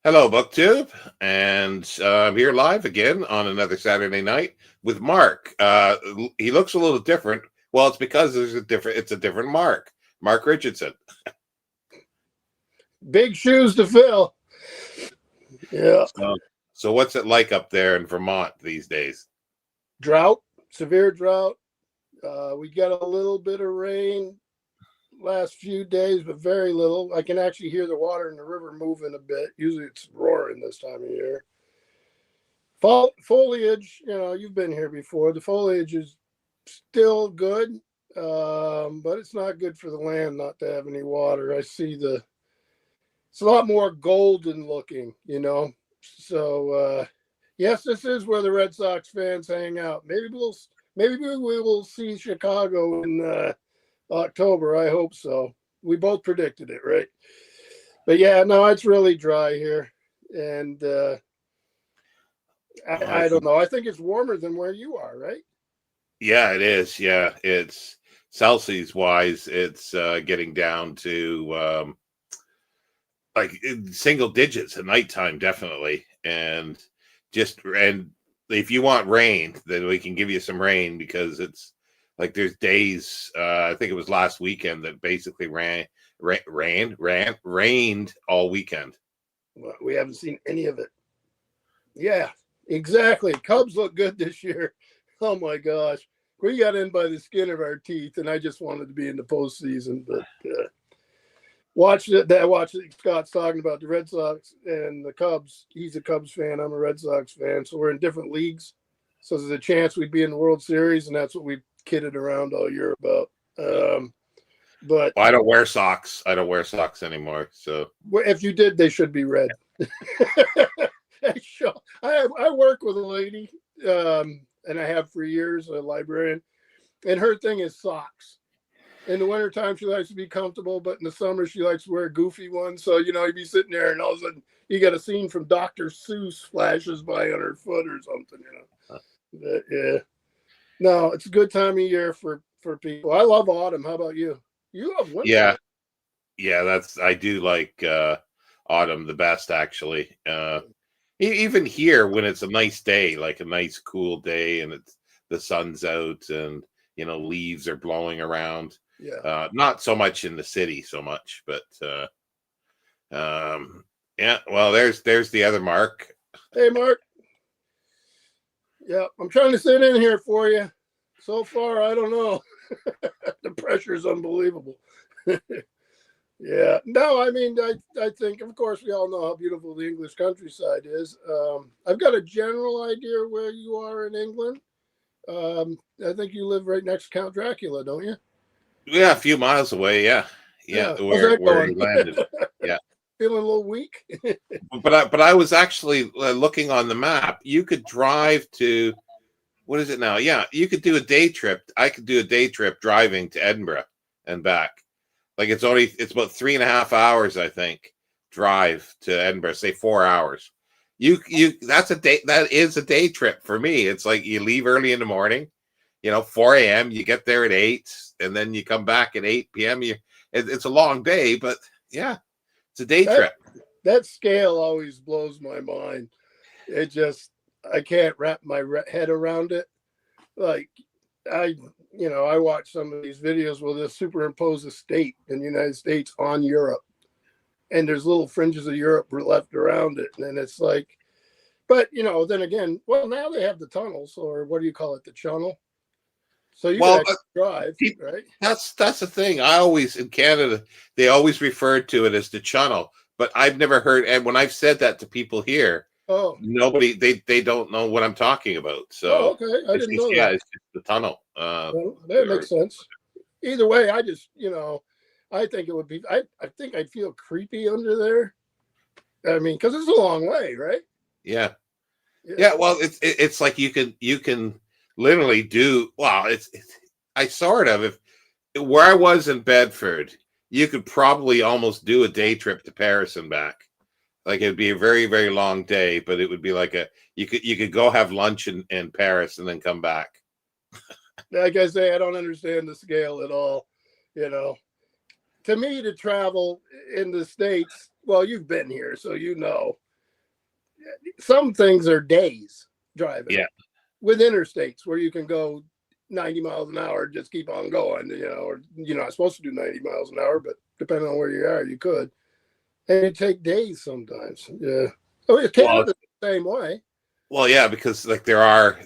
Hello, BookTube, and I'm here live again on another Saturday night with Mark. He looks a little different. Well, it's because It's a different Mark. Mark Richardson. Big shoes to fill. Yeah. So what's it like up there in Vermont these days? Drought, severe drought. We got a little bit of rain last few days, but very little. I can actually hear the water in the river moving a bit. Usually it's roaring this time of year. Foliage, you've been here before. The foliage is still good, but it's not good for the land not to have any water. It's a lot more golden looking. So, yes, this is where the Red Sox fans hang out. Maybe we will see Chicago in October. I hope so. We both predicted it, right? But yeah, no, it's really dry here, and I don't know. I think it's warmer than where you are, right? Yeah, it is. Yeah, it's Celsius wise. It's getting down to like single digits at nighttime, definitely. And if you want rain, then we can give you some rain, because it's like there's days. I think it was last weekend that basically rained all weekend. Well, we haven't seen any of it. Yeah, exactly. Cubs look good this year. Oh my gosh, we got in by the skin of our teeth, and I just wanted to be in the postseason, but. Watched Scott's talking about the Red Sox and the Cubs. He's a Cubs fan. I'm a Red Sox fan. So we're in different leagues. So there's a chance we'd be in the World Series, and that's what we kidded around all year about. But I don't wear socks. I don't wear socks anymore. So if you did, they should be red. I work with a lady, and I have for years, a librarian, and her thing is socks. In the wintertime, she likes to be comfortable, but in the summer, she likes to wear goofy ones. So, you'd be sitting there, and all of a sudden, you got a scene from Dr. Seuss flashes by on her foot or something. But, yeah. No, it's a good time of year for people. I love autumn. How about you? You love winter. Yeah. I do like autumn the best, actually. Even here, when it's a nice day, like a nice cool day, and the sun's out, and leaves are blowing around. Yeah. Not so much in the city, but yeah. Well, there's the other Mark. Hey, Mark. Yeah, I'm trying to sit in here for you. So far, I don't know. The pressure is unbelievable. Yeah. No, I mean, I think, of course, we all know how beautiful the English countryside is. I've got a general idea where you are in England. I think you live right next to Count Dracula, don't you? Yeah, a few miles away. Yeah. Where he landed. Yeah. Feeling a little weak. but I was actually looking on the map. You could drive to, what is it now? Yeah, you could do a day trip. I could do a day trip driving to Edinburgh and back. Like it's about 3.5 hours, I think, drive to Edinburgh. Say 4 hours. That is a day trip for me. It's like you leave early in the morning, 4 a.m. You get there at 8, and then you come back at 8 p.m. It's a long day, but yeah, it's a day trip. That scale always blows my mind. I can't wrap my head around it. Like I watch some of these videos where they superimpose a state in the United States on Europe, and there's little fringes of Europe left around it. And then it's like, but then again, well, now they have the tunnels, or what do you call it? The channel. So you can drive, right? That's the thing. In Canada, they always referred to it as the channel, but I've never heard. And when I've said that to people here, nobody, they don't know what I'm talking about. So okay, I didn't know that. Yeah, it's just the tunnel. Well, that makes sense. Either way, I just, I think it would be. I think I'd feel creepy under there. I mean, because it's a long way, right? Yeah. Well, it's like you can literally do. Well, I sort of, if where I was in Bedford, you could probably almost do a day trip to Paris and back. Like it'd be a very, very long day, but it would be like you could go have lunch in Paris and then come back. Like I say, I don't understand the scale at all. To me, to travel in the States, well, you've been here, so some things are days driving. Yeah. With interstates where you can go 90 miles an hour, just keep on going, or you're not supposed to do 90 miles an hour, but depending on where you are, you could. And it take days sometimes. Yeah. Oh, yeah, Canada's the same way. Well, yeah, because like there are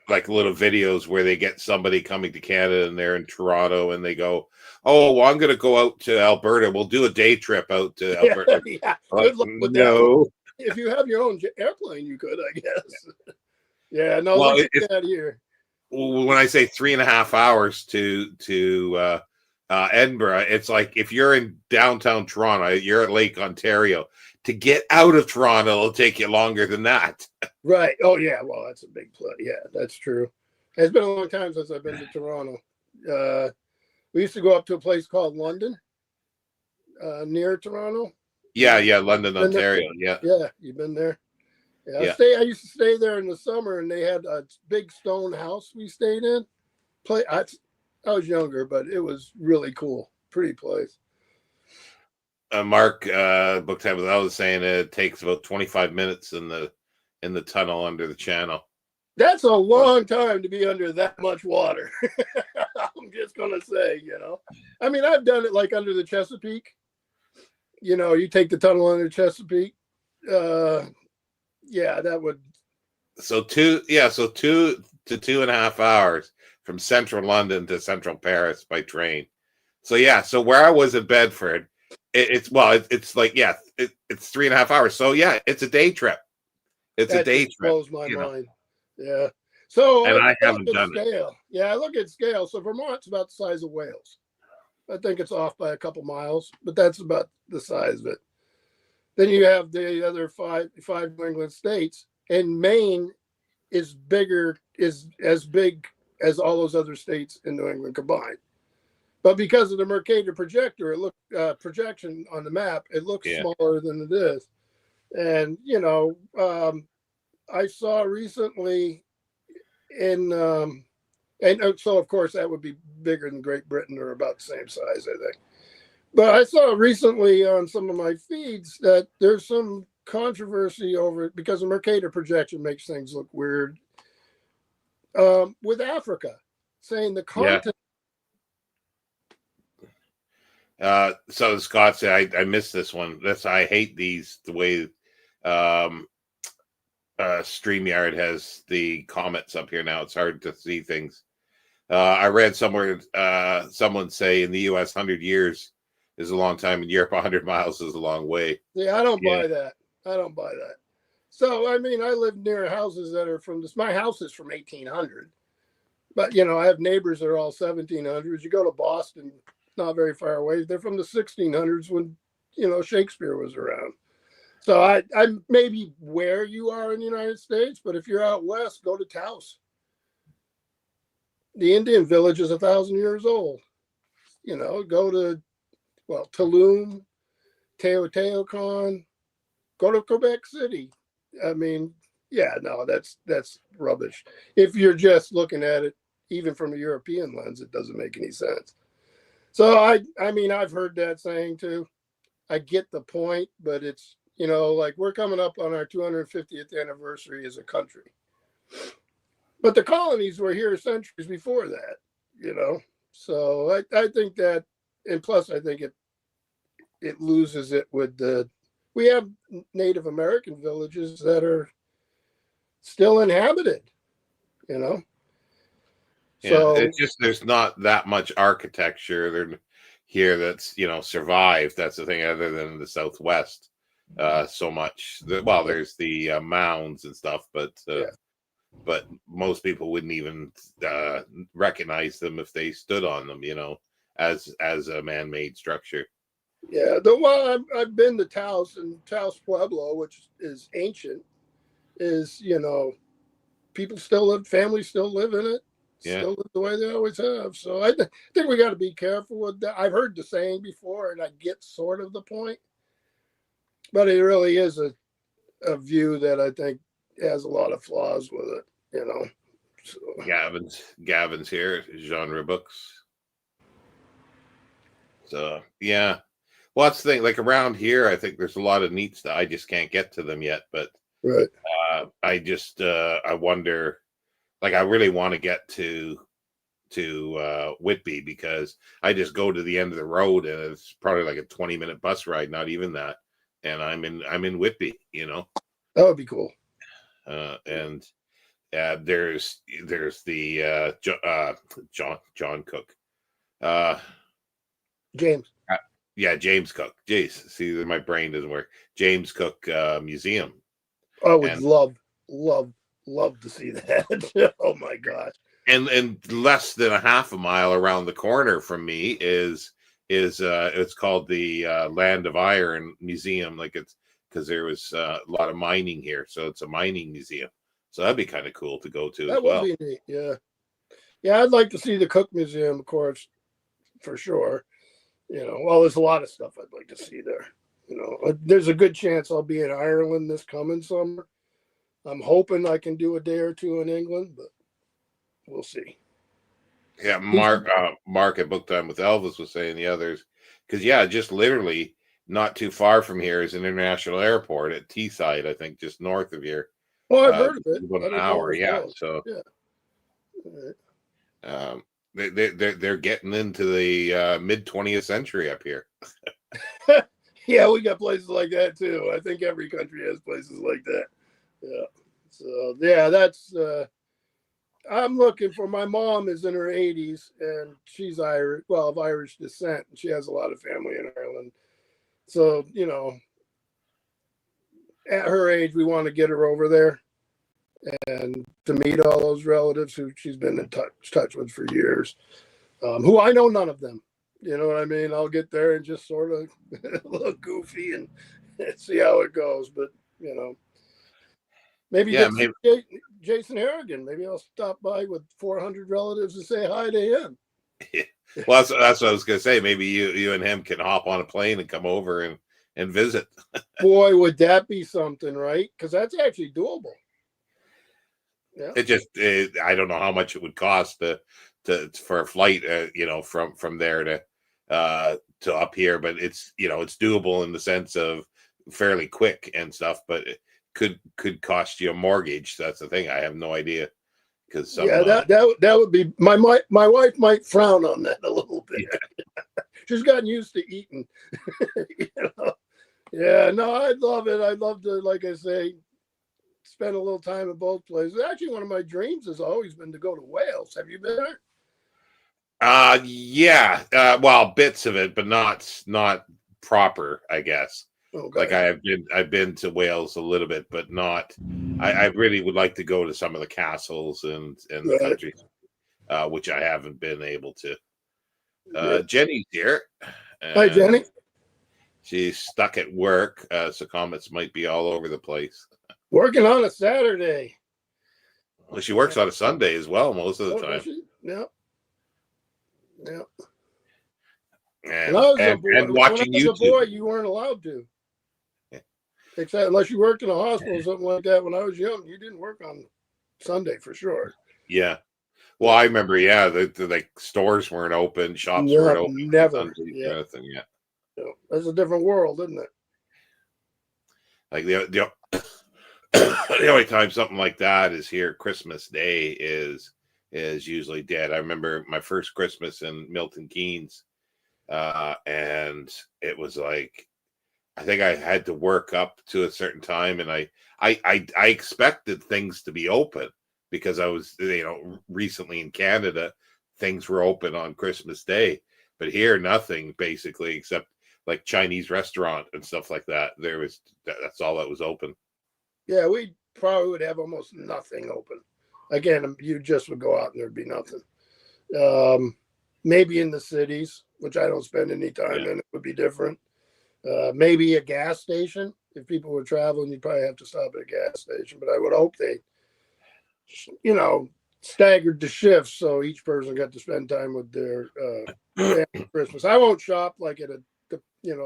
like little videos where they get somebody coming to Canada and they're in Toronto and they go, "Oh, well, I'm going to go out to Alberta. We'll do a day trip out to Alberta." Yeah. Like, Good luck with no. that. If you have your own airplane, you could, I guess. Yeah, no, Well, look at that here. When I say 3.5 hours to Edinburgh, it's like if you're in downtown Toronto, you're at Lake Ontario. To get out of Toronto, it'll take you longer than that. Right. Oh, yeah. Well, that's a big play. Yeah, that's true. It's been a long time since I've been to Toronto. We used to go up to a place called London, near Toronto. Yeah, London, Ontario. Yeah. Yeah, you've been there. Yeah, I used to stay there in the summer, and they had a big stone house we stayed in. I was younger, but it was really cool. Pretty place. Mark book time. I was saying it takes about 25 minutes in the tunnel under the channel. That's a long time to be under that much water. I'm just gonna say, I mean, I've done it like under the Chesapeake. You take the tunnel under Chesapeake. Yeah, that would. So 2 to 2.5 hours from central London to central Paris by train. So yeah, so where I was in Bedford, it's 3.5 hours. So yeah, it's a day trip. It's a day trip. Blows my mind. Yeah. So and I haven't done scale. It. Yeah, I look at scale. So Vermont's about the size of Wales. I think it's off by a couple miles, but that's about the size of it. Then you have the other five New England states, and Maine is as big as all those other states in New England combined. But because of the Mercator projection on the map, it looks smaller than it is. And I saw recently and so of course that would be bigger than Great Britain, or about the same size, I think. But I saw recently on some of my feeds that there's some controversy over it because the Mercator projection makes things look weird. With Africa, saying the continent. So Scott said, I missed this one. I hate these, the way StreamYard has the comments up here now. It's hard to see things. I read somewhere someone say in the US 100 years is a long time, in Europe 100 miles is a long way. Yeah, I don't buy that. So I mean, I live near houses that are my house is from 1800, but I have neighbors that are all 1700s. You go to Boston, not very far away, they're from the 1600s when Shakespeare was around. So I maybe where you are in the United States, but if you're out west, go to Taos. The Indian village is 1,000 years old. Go to Tulum, Teotihuacan, go to Quebec City. I mean, yeah, no, that's rubbish. If you're just looking at it, even from a European lens, it doesn't make any sense. So I mean, I've heard that saying too. I get the point, but it's, like we're coming up on our 250th anniversary as a country. But the colonies were here centuries before that, So I think that, and plus I think it loses it with we have Native American villages that are still inhabited, Yeah, So it's just there's not that much architecture here that's survived. That's the thing, other than the Southwest. So much. There's the mounds and stuff, but most people wouldn't even recognize them if they stood on them, as a man-made structure. Yeah, I've been to Taos, and Taos Pueblo, which is ancient, is people still live, families still live in it, still live the way they always have. So I think we got to be careful with that. I've heard the saying before, and I get sort of the point, but it really is a view that I think has a lot of flaws with it. So. Gavin's here, genre books. So yeah. Well, that's the thing. Like around here, I think there's a lot of neat stuff. I just can't get to them yet. But Right. I wonder. Like, I really want to get to Whitby, because I just go to the end of the road and it's probably like a 20-minute bus ride, not even that, and I'm in Whitby, That would be cool. and there's the John Cook, James. yeah, James Cook. Jeez, see, my brain doesn't work. James Cook Museum. I would And love to see that. Oh my gosh. and less than a half a mile around the corner from me is it's called the Land of Iron Museum. Like, it's because there was a lot of mining here, so it's a mining museum. So that'd be kind of cool to go to as well. That would be neat. Yeah. I'd like to see the Cook Museum, of course, for sure. Well, there's a lot of stuff I'd like to see there. There's a good chance I'll be in Ireland this coming summer. I'm hoping I can do a day or two in England, but we'll see. Yeah, Mark at Book Time with Elvis was saying the others, because just literally not too far from here is an international airport at Teesside, I think, just north of here. Well, I've heard of it. About an hour, yeah. So yeah. They're getting into the mid 20th century up here. Yeah, we got places like that too. I think every country has places like that. Yeah. So that's. I'm looking for. My mom is in her 80s and she's Irish, of Irish descent, and she has a lot of family in Ireland. So at her age, we want to get her over there and to meet all those relatives who she's been in touch with for years, who I know none of them. You know what I mean? I'll get there and just sort of look goofy and see how it goes. But, maybe Jason Harrigan. Maybe I'll stop by with 400 relatives and say hi to him. Well, that's what I was going to say. Maybe you and him can hop on a plane and come over and visit. Boy, would that be something, right? Because that's actually doable. Yeah. I don't know how much it would cost for a flight, from there to up here, but it's doable in the sense of fairly quick and stuff, but it could cost you a mortgage. That's the thing. I have no idea, because that would be my wife might frown on that a little bit. Yeah. She's gotten used to eating. Yeah, no, I'd love it. I'd love to, like I say, spend a little time at both places. Actually, one of my dreams has always been to go to Wales. Have you been there? Yeah. Well, bits of it, but not proper, I guess. Okay. Like, I've been to Wales a little bit, but not. I really would like to go to some of the castles and the countries, which I haven't been able to. Jenny's here. Hi, Jenny. She's stuck at work, so comments might be all over the place. Working on a Saturday. Well, she works on a Sunday as well most of the time. Yeah. And when watching I was YouTube. a boy, you weren't allowed to. Yeah. Except unless you worked in a hospital or something like that. When I was young, you didn't work on Sunday for sure. Yeah. Well, I remember, the stores weren't open, shops weren't open. Never. Kind of thing, yeah. That's a different world, isn't it? Like the only time something like that is here, Christmas Day is usually dead. I remember my first Christmas in Milton Keynes, and it was like, I think I had to work up to a certain time, and I expected things to be open because I was recently in Canada. Things were open on Christmas Day, but here nothing basically except like Chinese restaurant and stuff like that. That's all that was open. Yeah, we probably would have almost nothing open. Again, you just would go out and there'd be nothing. Maybe in the cities, which I don't spend any time in, it would be different. Maybe a gas station. If people were traveling, you'd probably have to stop at a gas station. But I would hope they, staggered the shifts so each person got to spend time with their family Christmas. I won't shop like at a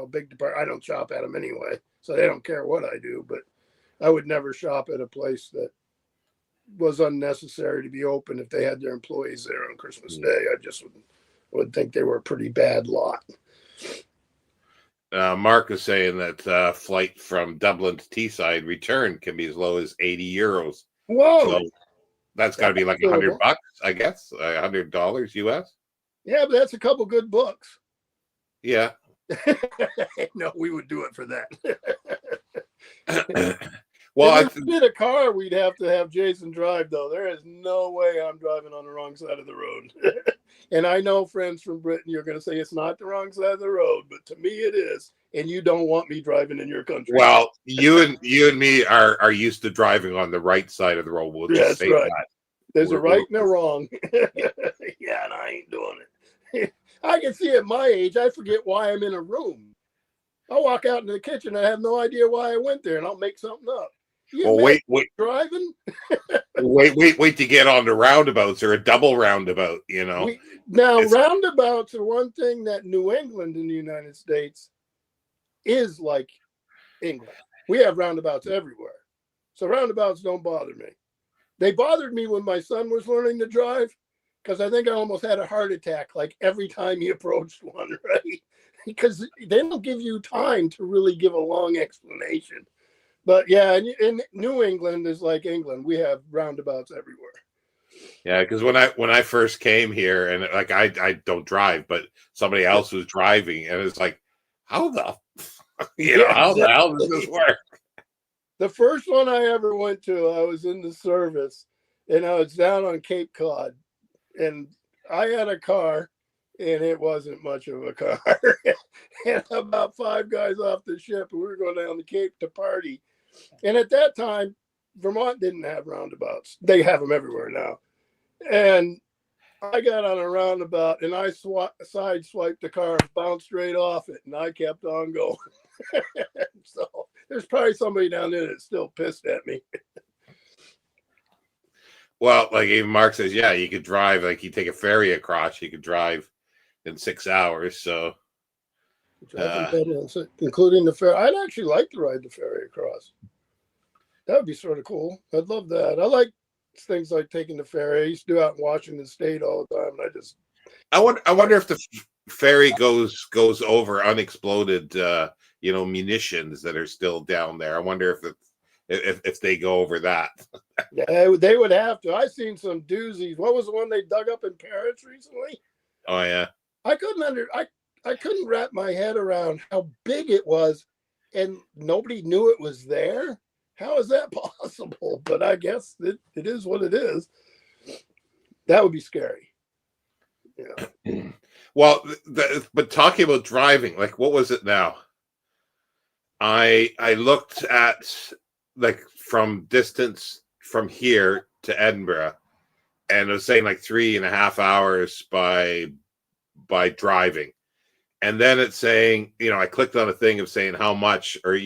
big department. I don't shop at them anyway, so they don't care what I do. But I would never shop at a place that was unnecessary to be open if they had their employees there on Christmas Day. I just would think they were a pretty bad lot. Mark is saying that flight from Dublin to Teesside return can be as low as €80. Whoa, So that's got to be like doable. $100, I guess, $100 US. Yeah, but that's a couple good books. Yeah. No, we would do it for that. Well, if we did a car, we'd have to have Jason drive, though. There is no way I'm driving on the wrong side of the road. And I know, friends from Britain, you're going to say it's not the wrong side of the road, but to me it is. And you don't want me driving in your country. well, you and me are used to driving on the right side of the road. We'll just say right. that. There's a right and a wrong. Yeah, and I ain't doing it. I can see at my age, I forget why I'm in a room. I'll walk out into the kitchen. I have no idea why I went there, and I'll make something up. Wait, driving. wait to get on the roundabouts or a double roundabout. Roundabouts are one thing that New England in the United States is like England. We have roundabouts everywhere, so roundabouts don't bother me. They bothered me when my son was learning to drive, because I think I almost had a heart attack like every time he approached one, right? Because they don't give you time to really give a long explanation. But yeah, in New England is like England. We have roundabouts everywhere. Yeah, because when I first came here, and like I don't drive, but somebody else was driving, and it's like, how the how the hell does this work? The first one I ever went to, I was in the service, and I was down on Cape Cod, and I had a car, and it wasn't much of a car. And about 5 guys off the ship, and we were going down the Cape to party. And at that time, Vermont didn't have roundabouts. They have them everywhere now. And I got on a roundabout, and I side-swiped the car and bounced right off it, and I kept on going. So there's probably somebody down there that's still pissed at me. Well, like even Mark says, yeah, you could drive, like you take a ferry across, you could drive in 6 hours. So, including the ferry. I'd actually like to ride the ferry across. That would be sort of cool. I'd love that. I like things like taking the ferry. I used to do out in Washington State all the time. And I wonder if the ferry goes over unexploded, munitions that are still down there. I wonder if they go over that. Yeah, they would have to. I've seen some doozies. What was the one they dug up in Paris recently? Oh yeah. I couldn't wrap my head around how big it was, and nobody knew it was there. How is that possible? But I guess it is what it is. That would be scary. Yeah. Well, but talking about driving, like what was it now? I looked at like from distance from here to Edinburgh, and it was saying like 3.5 hours by driving. And then it's saying, I clicked on a thing of saying how much, or,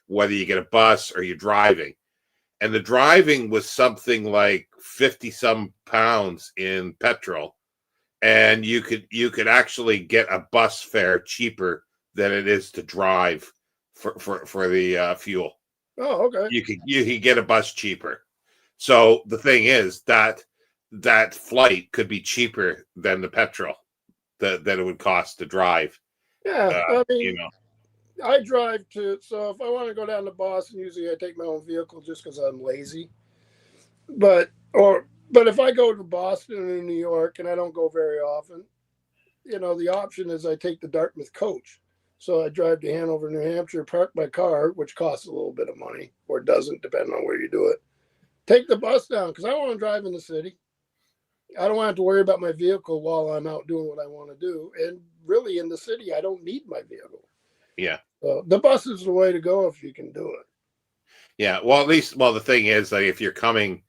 whether you get a bus or you're driving. And the driving was something like 50 some pounds in petrol. And you could actually get a bus fare cheaper than it is to drive for the fuel. Oh, okay. You could get a bus cheaper. So the thing is that flight could be cheaper than the petrol that it would cost to drive. Yeah, I mean, I drive so if I want to go down to Boston, usually I take my own vehicle just because I'm lazy. But if I go to Boston or New York, and I don't go very often, the option is I take the Dartmouth coach. So I drive to Hanover, New Hampshire, park my car, which costs a little bit of money, or doesn't, depending on where you do it. Take the bus down, because I want to drive in the city. I don't want to have to worry about my vehicle while I'm out doing what I want to do. And really, in the city, I don't need my vehicle. Yeah. So the bus is the way to go if you can do it. Yeah. Well, the thing is that if you're coming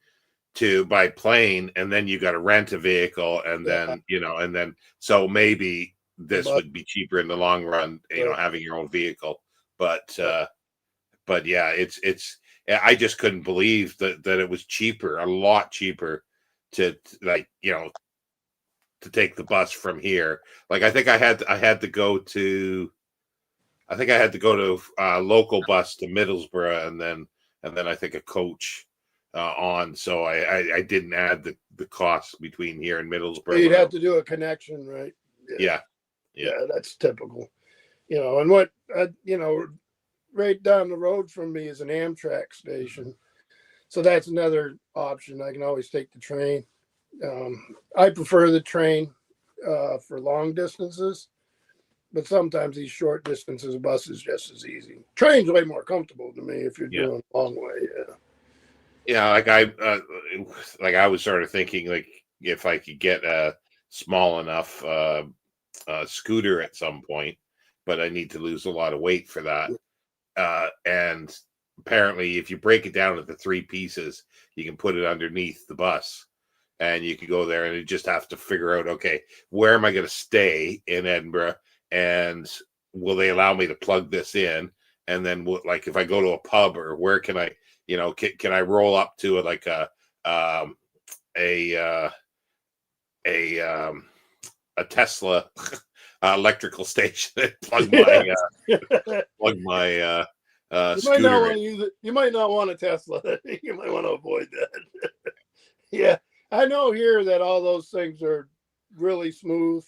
by plane and then you got to rent a vehicle and then, so maybe this would be cheaper in the long run, having your own vehicle. But yeah, I just couldn't believe that it was cheaper, a lot cheaper to take the bus from here. Like I think I had to go to a local bus to Middlesbrough and then I think a coach on. So I didn't add the cost between here and Middlesbrough. You'd have to do a connection, right? Yeah. Yeah, that's typical. And what right down the road from me is an Amtrak station, so that's another option. I can always take the train. I prefer the train for long distances, but sometimes these short distances, a bus is just as easy. Train's way more comfortable to me if you're Yeah. doing a long way. Yeah. Yeah, like I was sort of thinking, like, if I could get a small enough scooter at some point, but I need to lose a lot of weight for that. And apparently, if you break it down into 3 pieces, you can put it underneath the bus, and you can go there, and you just have to figure out, okay, where am I going to stay in Edinburgh, and will they allow me to plug this in? And then, like, if I go to a pub, or where can I, can I roll up to like um, a a Tesla electrical station and plug my You might not scooter want to use it. You might not want a Tesla. You might want to avoid that. Yeah, I know here that all those things are really smooth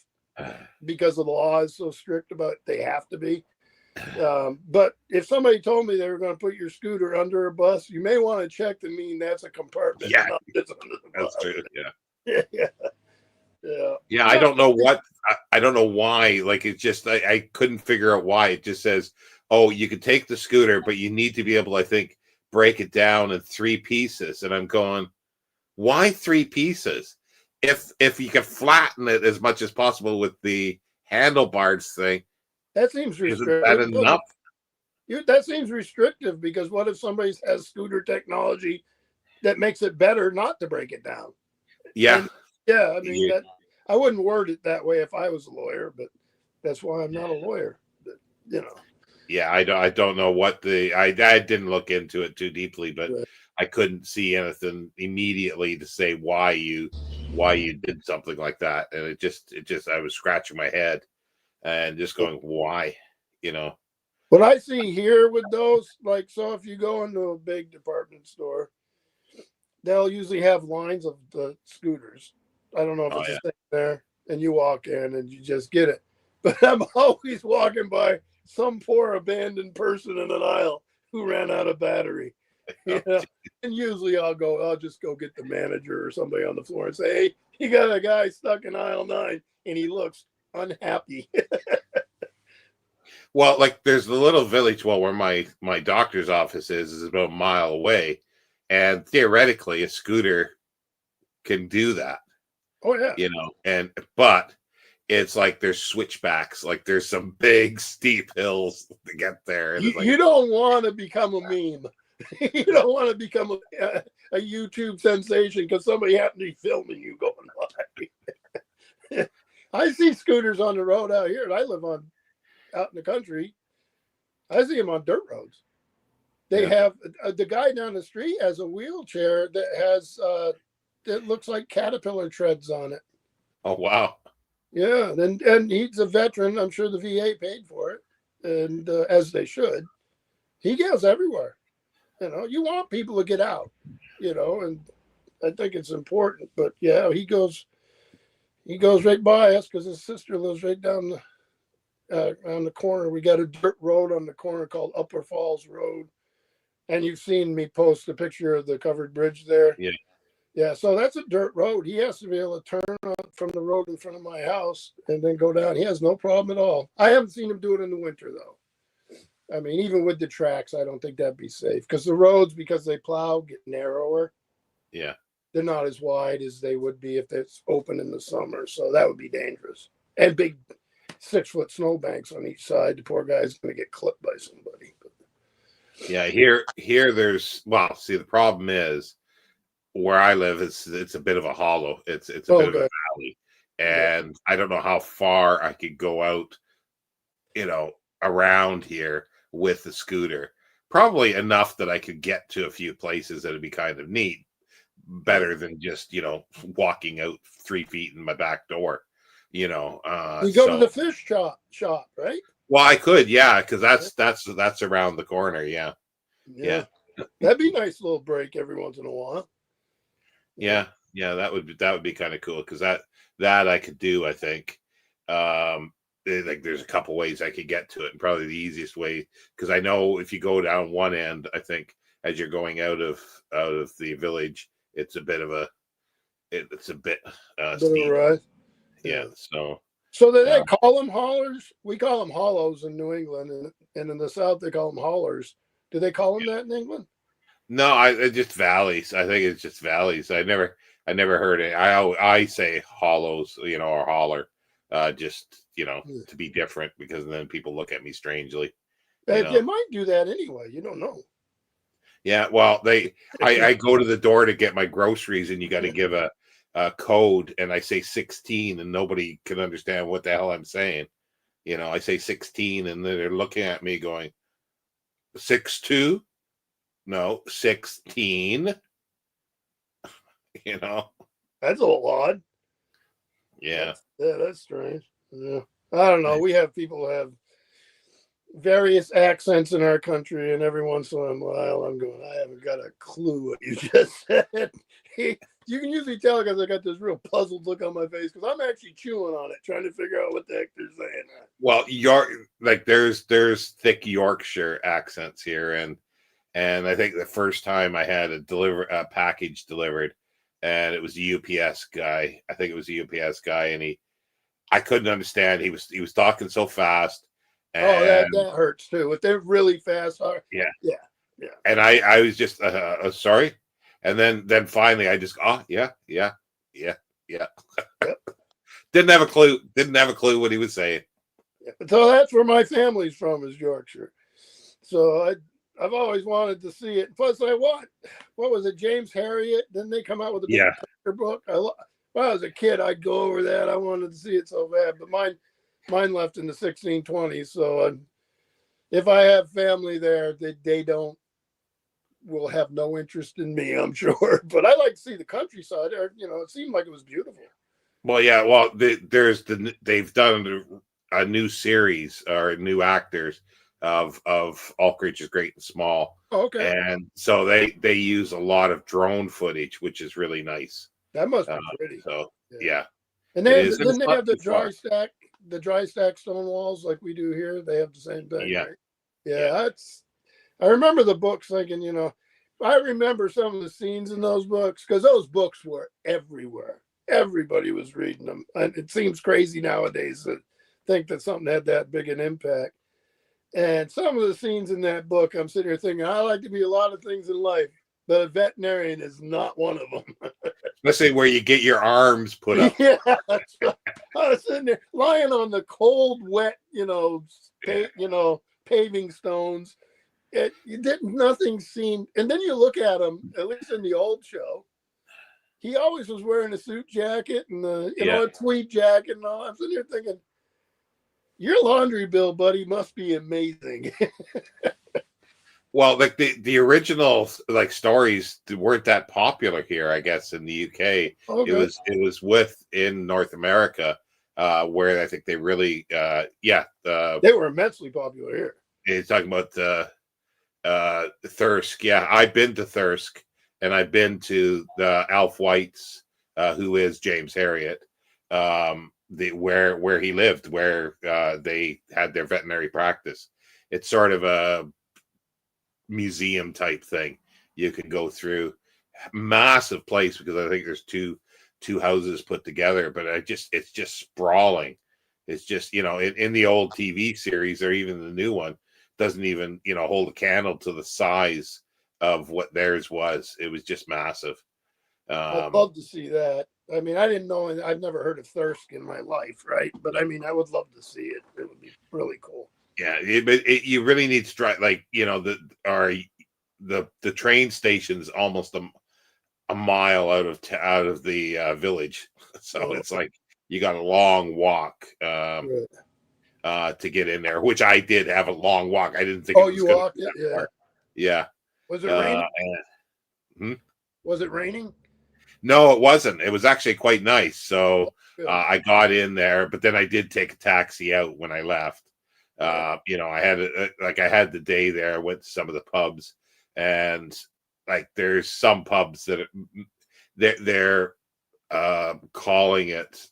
because the law is so strict about they have to be. But if somebody told me they were going to put your scooter under a bus, you may want to check to mean that's a compartment. Yeah, not just under the that's bus. true. Yeah. Yeah. Yeah, I don't know I don't know why. Like, it's just I couldn't figure out why. It just says, oh, you can take the scooter, but you need to be able, I think, break it down in 3 pieces. And I'm going, why 3 pieces? If you can flatten it as much as possible with the handlebars thing, That seems isn't restrictive. that enough? That seems restrictive because what if somebody has scooter technology that makes it better not to break it down? Yeah. And, yeah, I mean, that I wouldn't word it that way if I was a lawyer, but that's why I'm not a lawyer. But, Yeah, I don't know what I didn't look into it too deeply, but right. I couldn't see anything immediately to say why you did something like that. And it just I was scratching my head and just going, why? What I see here with those, like, so if you go into a big department store, they'll usually have lines of the scooters. I don't know if Oh it's yeah. a thing there, and you walk in and you just get it. But I'm always walking by some poor abandoned person in an aisle who ran out of battery. And usually I'll just go get the manager or somebody on the floor and say, hey, you got a guy stuck in aisle 9 and he looks unhappy. Well, like, there's the little village, where my doctor's office is about a mile away, and theoretically a scooter can do that. Oh yeah. But it's like there's switchbacks, like there's some big steep hills to get there. And You don't want to become a meme. You don't want to become a YouTube sensation because somebody happened to be filming you going by. I see scooters on the road out here, and I live out in the country. I see them on dirt roads. They have the guy down the street has a wheelchair that has that looks like caterpillar treads on it. Oh wow. Yeah, and he's a veteran. I'm sure the VA paid for it, and as they should. He goes everywhere. You want people to get out. And I think it's important. But yeah, he goes right by us because his sister lives right down on the corner. We got a dirt road on the corner called Upper Falls Road, and you've seen me post a picture of the covered bridge there. Yeah. Yeah, so that's a dirt road. He has to be able to turn from the road in front of my house and then go down. He has no problem at all. I haven't seen him do it in the winter, though. I mean, even with the tracks, I don't think that'd be safe because the roads, because they plow, get narrower. Yeah. They're not as wide as they would be if it's open in the summer. So that would be dangerous. And big 6-foot snowbanks on each side. The poor guy's going to get clipped by somebody. Yeah. Here there's, see, the problem is, where I live, it's a bit of a hollow. It's a bit of a valley, and I don't know how far I could go out, around here with the scooter. Probably enough that I could get to a few places that'd be kind of neat, better than just walking out 3 feet in my back door. You go to the fish shop, right? Well, I could, yeah, because that's around the corner. Yeah. That'd be a nice little break every once in a while. Yeah, that would be kind of cool because that I could do, I think. like there's a couple ways I could get to it, and probably the easiest way, because I know if you go down one end, I think as you're going out of the village, it's a bit of a it's a bit steep. Right. Yeah. Yeah. So So do they call them hollers? We call them hollows in New England, and in the South they call them hollers. Do they call them that in England? no, I just valleys. I think it's just valleys. I never heard it. I say hollows, or holler, just to be different, because then people look at me strangely. They might do that anyway. You don't know. Yeah, well, I go to the door to get my groceries, and you got to give a code, and I say 16, and nobody can understand what the hell I'm saying. I say 16, and they're looking at me going, 6'2"? No, 16. That's a little odd. Yeah. That's strange. Yeah. I don't know. We have people who have various accents in our country, and every once in a while I'm going, I haven't got a clue what you just said. You can usually tell because I got this real puzzled look on my face, because I'm actually chewing on it, trying to figure out what the heck they're saying. Well, there's thick Yorkshire accents here, and I think the first time I had a package delivered, and it was a UPS guy. I think it was a UPS guy, and I couldn't understand. He was talking so fast. And, that hurts too. If they're really fast, yeah. And I was just sorry, and then finally I just yeah. Didn't have a clue. Didn't have a clue what he was saying. So that's where my family's from, is Yorkshire. So I've always wanted to see it. Plus, what was it, James Harriet? Didn't they come out with a big picture book? When I was a kid, I'd go over that. I wanted to see it so bad, but mine left in the 1620s. So if I have family there, they will have no interest in me, I'm sure. But I like to see the countryside. It seemed like it was beautiful. Well, yeah. Well, they've done a new series, or new actors of All Creatures Great and Small. Okay. And so they use a lot of drone footage, which is really nice. That must be pretty. So yeah. And didn't they have the dry stack stone walls like we do here? They have the same thing. Yeah. Right? Yeah. I remember the books thinking, I remember some of the scenes in those books, because those books were everywhere. Everybody was reading them. And it seems crazy nowadays to think that something had that big an impact. And some of the scenes in that book, I'm sitting here thinking, I like to be a lot of things in life, but a veterinarian is not one of them. Especially where you get your arms put up. Yeah, that's right. I was sitting there lying on the cold, wet, paving stones. Nothing seemed. And then you look at him, at least in the old show, he always was wearing a suit jacket and a tweed jacket and all. I'm sitting there thinking, your laundry bill, buddy, must be amazing. Well, like the original stories weren't that popular here, I guess, in the UK. Okay. It was in North America, where I think they really they were immensely popular here. You're talking about Thirsk. Yeah, I've been to Thirsk, and I've been to the Alf White's, who is James Harriet, where he lived, where they had their veterinary practice. It's sort of a museum type thing. You can go through, massive place, because I think there's two houses put together, but it's just sprawling. It's just, in the old TV series, or even the new one, doesn't even hold a candle to the size of what theirs was. It was just massive. I'd love to see that. I mean, I didn't know, I've never heard of Thirsk in my life, right? But I mean, I would love to see it. It would be really cool. Yeah, but you really need to try, the train station's almost a mile out of the village, so it's like you got a long walk to get in there, which I did have a long walk. I didn't think. Oh, you walked it? Yeah. Far. Yeah. Was it raining? Was it raining? No, it wasn't. It was actually quite nice. So I got in there, but then I did take a taxi out when I left. I had the day there. I went to some of the pubs, and there's some pubs that they're calling it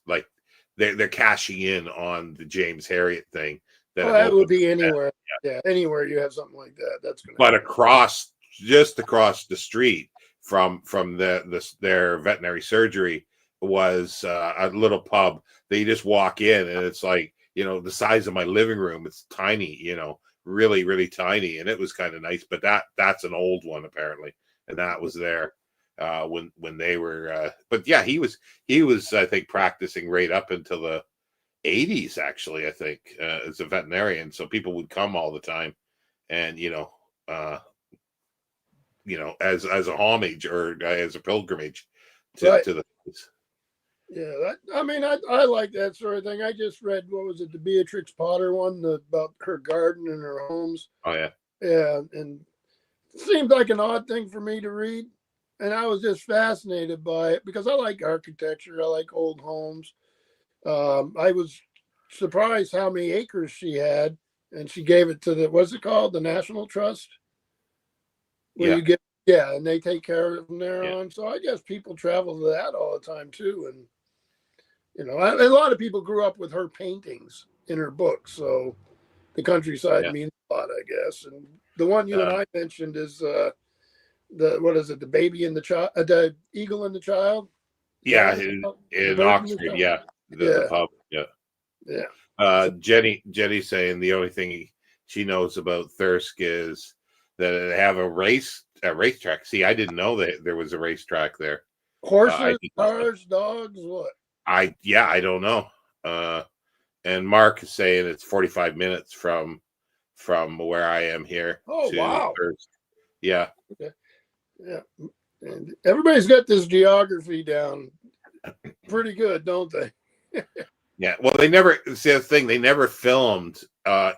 they're cashing in on the James Herriot thing. That would be anywhere. Yeah, anywhere you have something like that, that's going to. But just across the street from their veterinary surgery was a little pub that you just walk in, and it's like, the size of my living room. It's tiny, really, really tiny, and it was kind of nice. But that's an old one apparently, and that was there when they were. But yeah, he was I think practicing right up until the 80s actually, I think, as a veterinarian. So people would come all the time, and as a homage or as a pilgrimage to the place. Yeah, I like that sort of thing. I just read, what was it, the Beatrix Potter one about her garden and her homes. Oh yeah. Yeah, and it seemed like an odd thing for me to read, and I was just fascinated by it because I like architecture. I like old homes. I was surprised how many acres she had, and she gave it to what's it called, the National Trust, where you get, and they take care of it from there on. So I guess people travel to that all the time too, and a lot of people grew up with her paintings in her books, so the countryside means a lot, I guess. And the one you and I mentioned is what is it, the baby and the child, the eagle and the child? Yeah, in Oxford. Yeah, the pub. Yeah. Jenny's saying the only thing she knows about Thirsk is that they have a racetrack. See, I didn't know that there was a racetrack there. Horses, cars, dogs, what? I don't know. And Mark is saying it's 45 minutes from where I am here. Oh, wow. Thirsk. Yeah. Okay. Yeah. And everybody's got this geography down pretty good, don't they? Yeah. Well, they never see the thing. They never filmed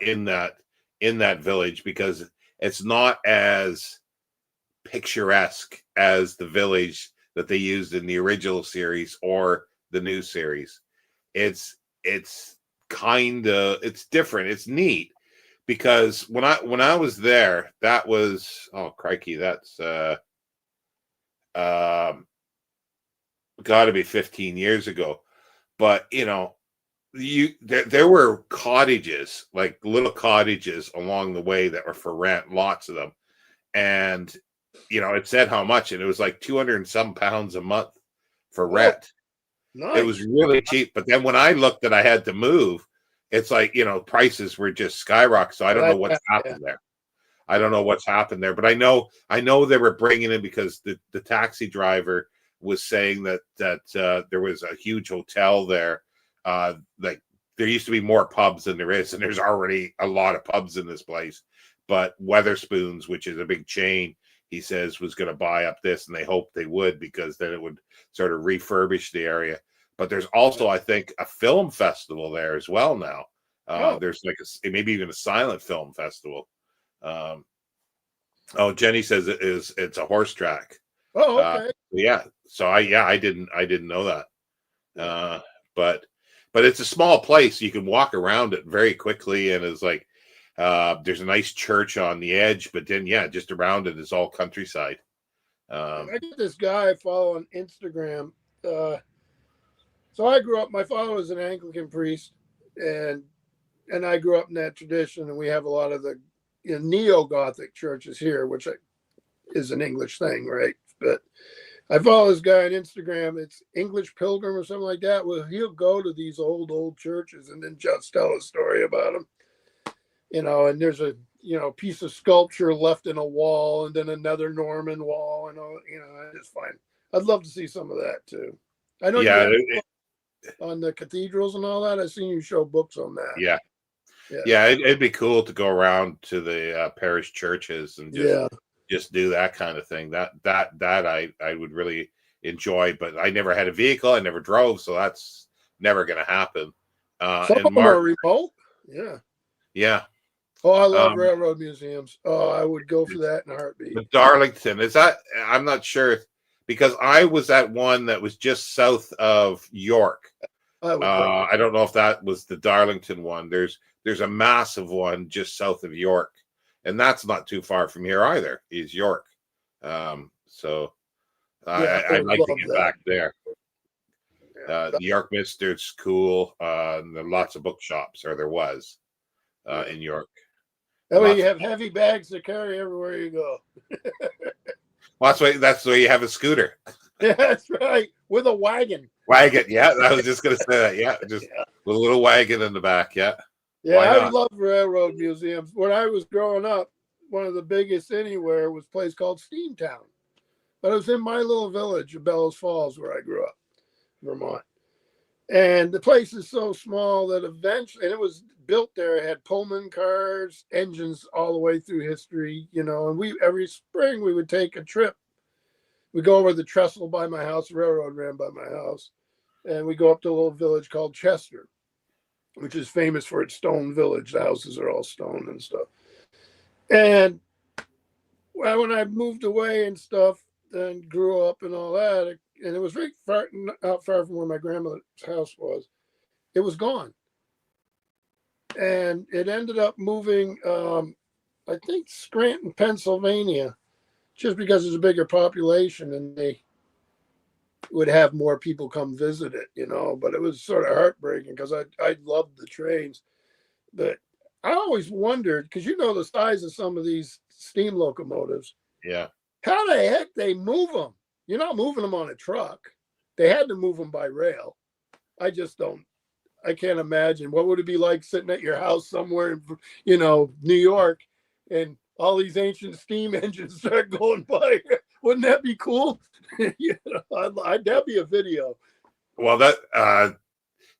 in that village because it's not as picturesque as the village that they used in the original series or the new series. It's kind of, it's different. It's neat because when I was there, that was, oh crikey, that's got to be 15 years ago. But there were cottages, like little cottages along the way that were for rent, lots of them. And it said how much, and it was like 200 and some pounds a month for rent. Nice. It was really cheap. But then when I looked that I had to move, it's like, prices were just skyrocketing. So I don't know what's happened there. I don't know what's happened there, but I know they were bringing in because the taxi driver was saying that there was a huge hotel there. Like there used to be more pubs than there is, and there's already a lot of pubs in this place. But Weatherspoons, which is a big chain, he says was going to buy up this, and they hoped they would because then it would sort of refurbish the area. But there's also, I think, a film festival there as well now. There's like maybe even a silent film festival. Jenny says it's a horse track. Oh, okay. Yeah. So I didn't know that. But it's a small place. You can walk around it very quickly, and it's like there's a nice church on the edge, but then just around it is all countryside. I get this guy I follow on Instagram. So I grew up, my father was an Anglican priest, and I grew up in that tradition, and we have a lot of the neo-Gothic churches here, which is an English thing, right? But I follow this guy on Instagram. It's English Pilgrim or something like that. Well, he'll go to these old churches and then just tell a story about them. And there's a piece of sculpture left in a wall, and then another Norman wall, and I just I'd love to see some of that too. I know on the cathedrals and all that. I've seen you show books on that. Yeah, it'd be cool to go around to the parish churches and just do that kind of thing. That I would really enjoy, but I never had a vehicle. I never drove, so that's never going to happen. Some of them are remote. Yeah. Oh, I love railroad museums. Oh, I would go for that in a heartbeat. The Darlington, is that? I'm not sure, because I was at one that was just south of York. I don't know if that was the Darlington one. There's a massive one just south of York, and that's not too far from here either. Is York. So I'd like to get back there. Yeah. The York Mister's cool. And there are lots of bookshops, or there was in York. That way Lots you of, have heavy bags to carry everywhere you go. well, that's the way you have a scooter. Yeah, that's right. With a wagon. Wagon, yeah. I was just gonna say that. Yeah, just Yeah. with a little wagon in the back. Yeah. Yeah, Why I not? love railroad museums. When I was growing up, one of the biggest anywhere was a place called Steamtown. But it was in my little village of Bellows Falls where I grew up, Vermont. And the place is so small that eventually, and it was built there, it had Pullman cars, engines all the way through history, and we every spring we would take a trip. We go over the trestle by my house, the railroad ran by my house, and we go up to a little village called Chester, which is famous for its stone village. The houses are all stone and stuff. And when I moved away and stuff, and grew up and all that, and it was very far, not far from where my grandmother's house was, it was gone. And it ended up moving, I think, Scranton, Pennsylvania, just because there's a bigger population and they would have more people come visit it, But it was sort of heartbreaking because I loved the trains. But I always wondered, because the size of some of these steam locomotives, Yeah. how the heck they move them? You're not moving them on a truck. They had to move them by rail. I just don't. I can't imagine what would it be like sitting at your house somewhere in, New York, and all these ancient steam engines start going by. Wouldn't that be cool? That'd be a video. Well, that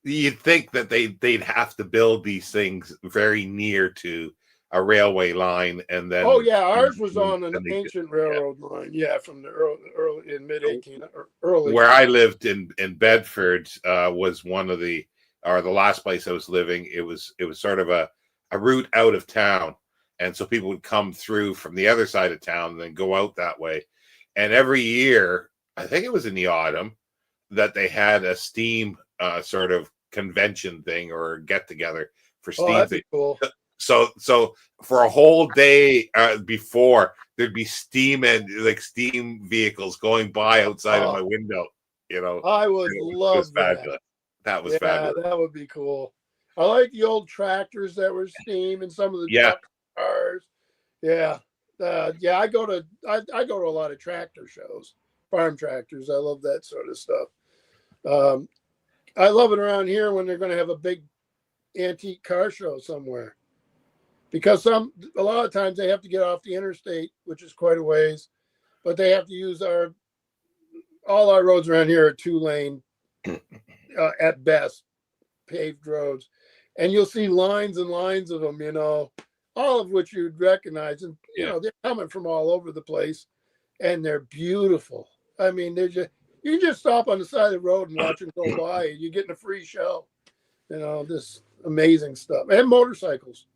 you'd think that they'd have to build these things very near to a railway line, and then Oh yeah, ours was on an ancient yeah. railroad line. Yeah, from the early in mid 18 early. Where I lived in Bedford was one of the last place I was living. It was sort of a route out of town, and so people would come through from the other side of town and then go out that way. And every year, I think it was in the autumn, that they had a steam sort of convention thing or get together for steam. Oh, that'd be cool. So for a whole day before, there'd be steam vehicles going by outside of my window. I would love that. Fabulous. That was fabulous. That would be cool. I like the old tractors that were steam and some of the truck cars. Yeah, I go to a lot of tractor shows, farm tractors. I love that sort of stuff. I love it around here when they're going to have a big antique car show somewhere, because a lot of times they have to get off the interstate, which is quite a ways, but they have to use all our roads around here are 2-lane at best, paved roads, and you'll see lines and lines of them, all of which you'd recognize, and they're coming from all over the place, and they're beautiful. I mean, you can just stop on the side of the road and watch them go by, and you're getting a free show. This amazing stuff, and motorcycles.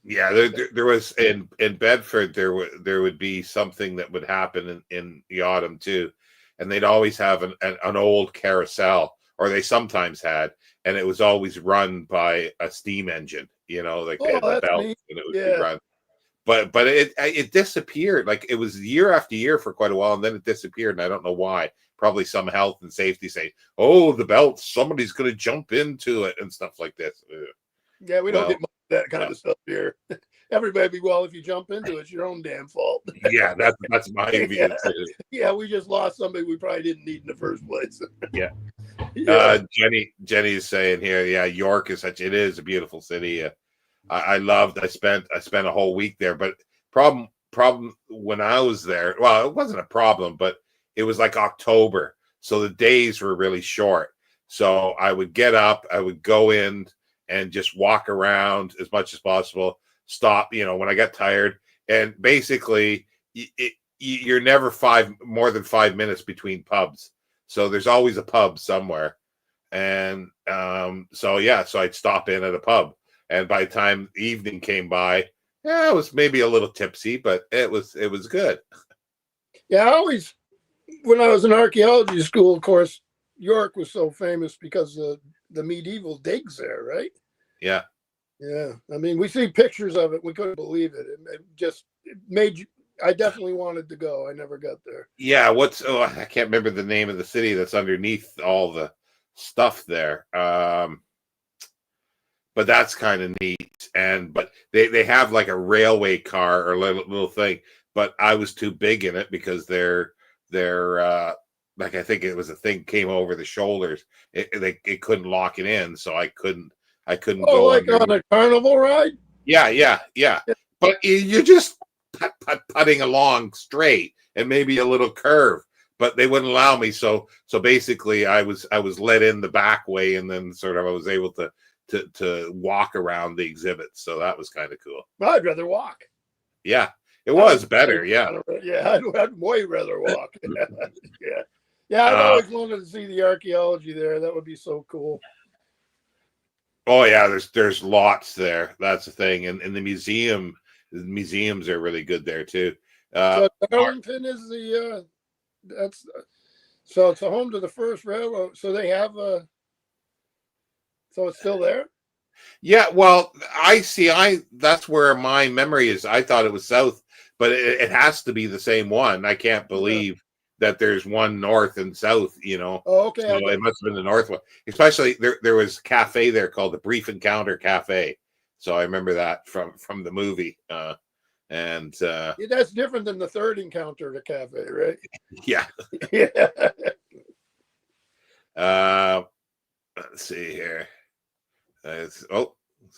Yeah, there was in Bedford, there would be something that would happen in the autumn too, and they'd always have an old carousel, or they sometimes had, and it was always run by a steam engine. Like they had the belt, and it would be run. But it disappeared. Like it was year after year for quite a while, and then it disappeared, and I don't know why. Probably some health and safety say, "Oh, the belt, somebody's going to jump into it," and stuff like this. Yeah, we don't get much of that kind of stuff here. Everybody, if you jump into it, it's your own damn fault. Yeah, that's my view too. Yeah, we just lost somebody we probably didn't need in the first place. Yeah. Yeah. Jenny's saying here, yeah, York it is a beautiful city. I spent a whole week there, but problem when I was there, well, it wasn't a problem, but it was like October, so the days were really short. So I would get up, I would go in and just walk around as much as possible, stop, when I got tired, and basically you're never more than 5 minutes between pubs. So there's always a pub somewhere. And so I'd stop in at a pub. And by the time evening came by, it was maybe a little tipsy, but it was good. Yeah, when I was in archaeology school, of course, York was so famous because of the medieval digs there, right? Yeah. Yeah. I mean, we see pictures of it. We couldn't believe it. It made you, I definitely wanted to go. I never got there. Yeah, I can't remember the name of the city that's underneath all the stuff there. But that's kind of neat. But they have like a railway car or little thing. But I was too big in it because they're like, I think it was a thing came over the shoulders. It couldn't lock it in, so I couldn't go like under. on a carnival ride. Yeah. But you're just putting along straight and maybe a little curve. But they wouldn't allow me, so basically I was let in the back way, and then sort of I was able to walk around the exhibits. So that was kind of cool. I'd rather walk. Yeah, it was better. Yeah. I'd way rather walk. Yeah. I've always wanted to see the archaeology there. That would be so cool. Oh yeah, there's lots there. That's the thing, and the museums are really good there too. So Darlington is so it's the home to the first railroad. So they have so it's still there. Yeah, well, that's where my memory is. I thought it was south, but it has to be the same one. I can't believe that there's one north and south, Oh, okay. So it must have been the north one. Especially there was a cafe there called the Brief Encounter Cafe. So I remember that from the movie. And that's different than the Third Encounter, the cafe, right? Yeah. Yeah. Let's see here.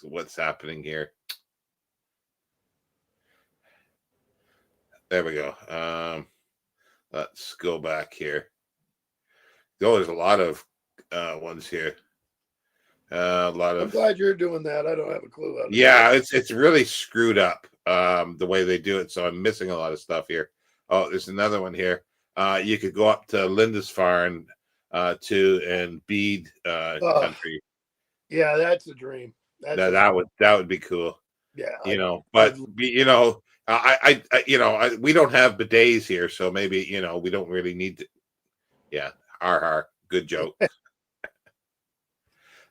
What's happening here? There we go. Let's go back here. There's a lot of ones here. I'm glad you're doing that. I don't have a clue. Yeah, it's really screwed up the way they do it. So I'm missing a lot of stuff here. Oh, there's another one here. You could go up to Lindisfarne and Bede country. Yeah, that's a dream. That would be cool. Yeah, but we don't have bidets here, so maybe we don't really need to. Yeah, har, good joke.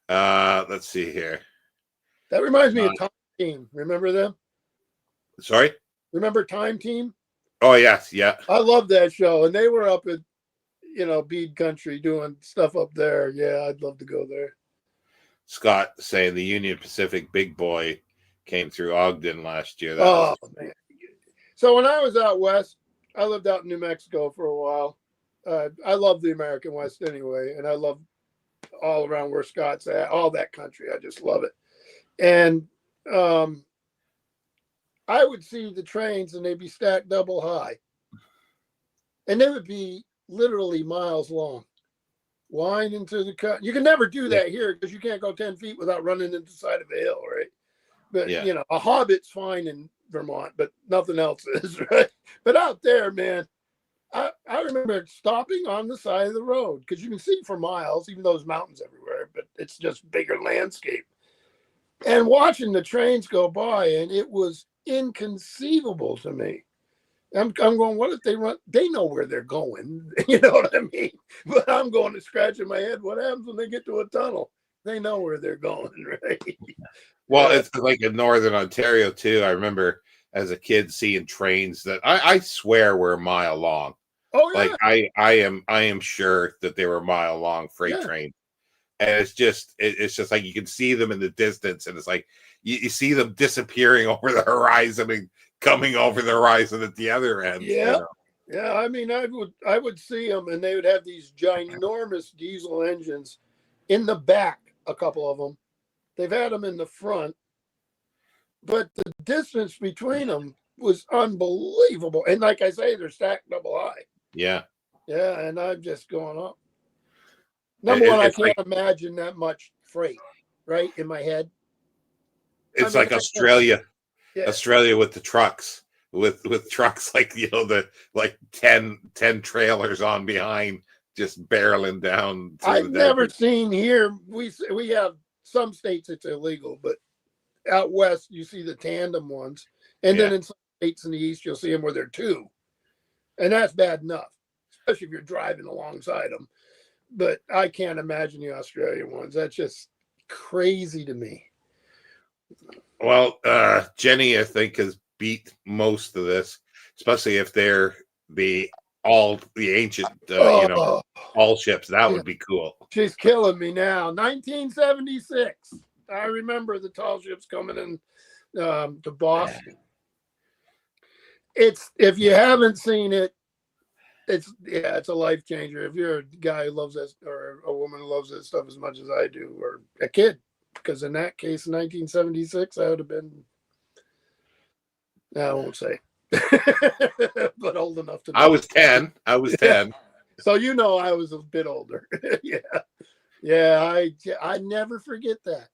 Let's see here. That reminds me of Time Team. Remember them? Sorry? Remember Time Team? Oh yes, yeah. I love that show, and they were up at Bede Country doing stuff up there. Yeah, I'd love to go there. Scott saying the Union Pacific Big Boy came through Ogden last year. Man. So when I was out west, I lived out in New Mexico for a while. I love the American West anyway, and I love all around where Scott's at, all that country. I just love it. And I would see the trains, and they'd be stacked double high. And they would be literally miles long. Wind into the cut. You can never do that here because you can't go 10 feet without running into the side of a hill, right? But a Hobbit's fine in Vermont, but nothing else is, right? But out there, man, I remember stopping on the side of the road because you can see for miles, even though there's mountains everywhere, but it's just bigger landscape. And watching the trains go by, and it was inconceivable to me. I'm going, what if they run? They know where they're going. You know what I mean? But I'm going to scratching my head. What happens when they get to a tunnel? They know where they're going, right? Well, it's like in Northern Ontario, too. I remember as a kid seeing trains that I swear were a mile long. Oh, yeah. Like I am sure that they were a mile long freight trains. And it's just like you can see them in the distance, and it's like you see them disappearing over the horizon and coming over the horizon at the other end. Yeah. Yeah. I mean, I would see them, and they would have these ginormous diesel engines in the back, a couple of them. They've had them in the front, but the distance between them was unbelievable. And like I say, they're stacked double high. Yeah. Yeah. And I'm just going up. Number one, I can't imagine that much freight, right, in my head. It's like Australia. Yeah. Australia with the trucks, with trucks like the 10 trailers on behind, just barreling down. I've never seen here. We have some states it's illegal, but out west you see the tandem ones, and then in some states in the east you'll see them where they're two, and that's bad enough, especially if you're driving alongside them. But I can't imagine the Australian ones. That's just crazy to me. Well, Jenny, I think, has beat most of this. especially if they're the ancient, Oh, all ships. That yeah. would be cool. She's killing me now. 1976. I remember the tall ships coming in to Boston. If you haven't seen it, it's a life changer. If you're a guy who loves that, or a woman who loves that stuff as much as I do, or a kid, because in that case, in 1976, I would have been. I won't say, but old enough to know. I was 10. I was 10. So I was a bit older. Yeah. I never forget that.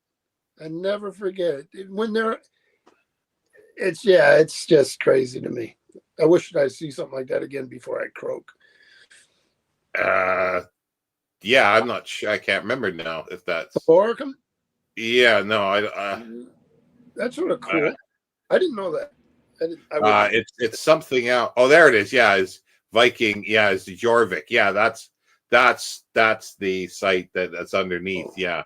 I never forget it. When it's just crazy to me. I wish I'd see something like that again before I croak. Yeah, I'm not sure. I can't remember now if that's Orcam. Yeah, no, that's sort of cool. I didn't know that. It's something else. Oh, there it is. Yeah, it's Viking. Yeah, it's Jorvik. Yeah, that's the site that's underneath. Yeah,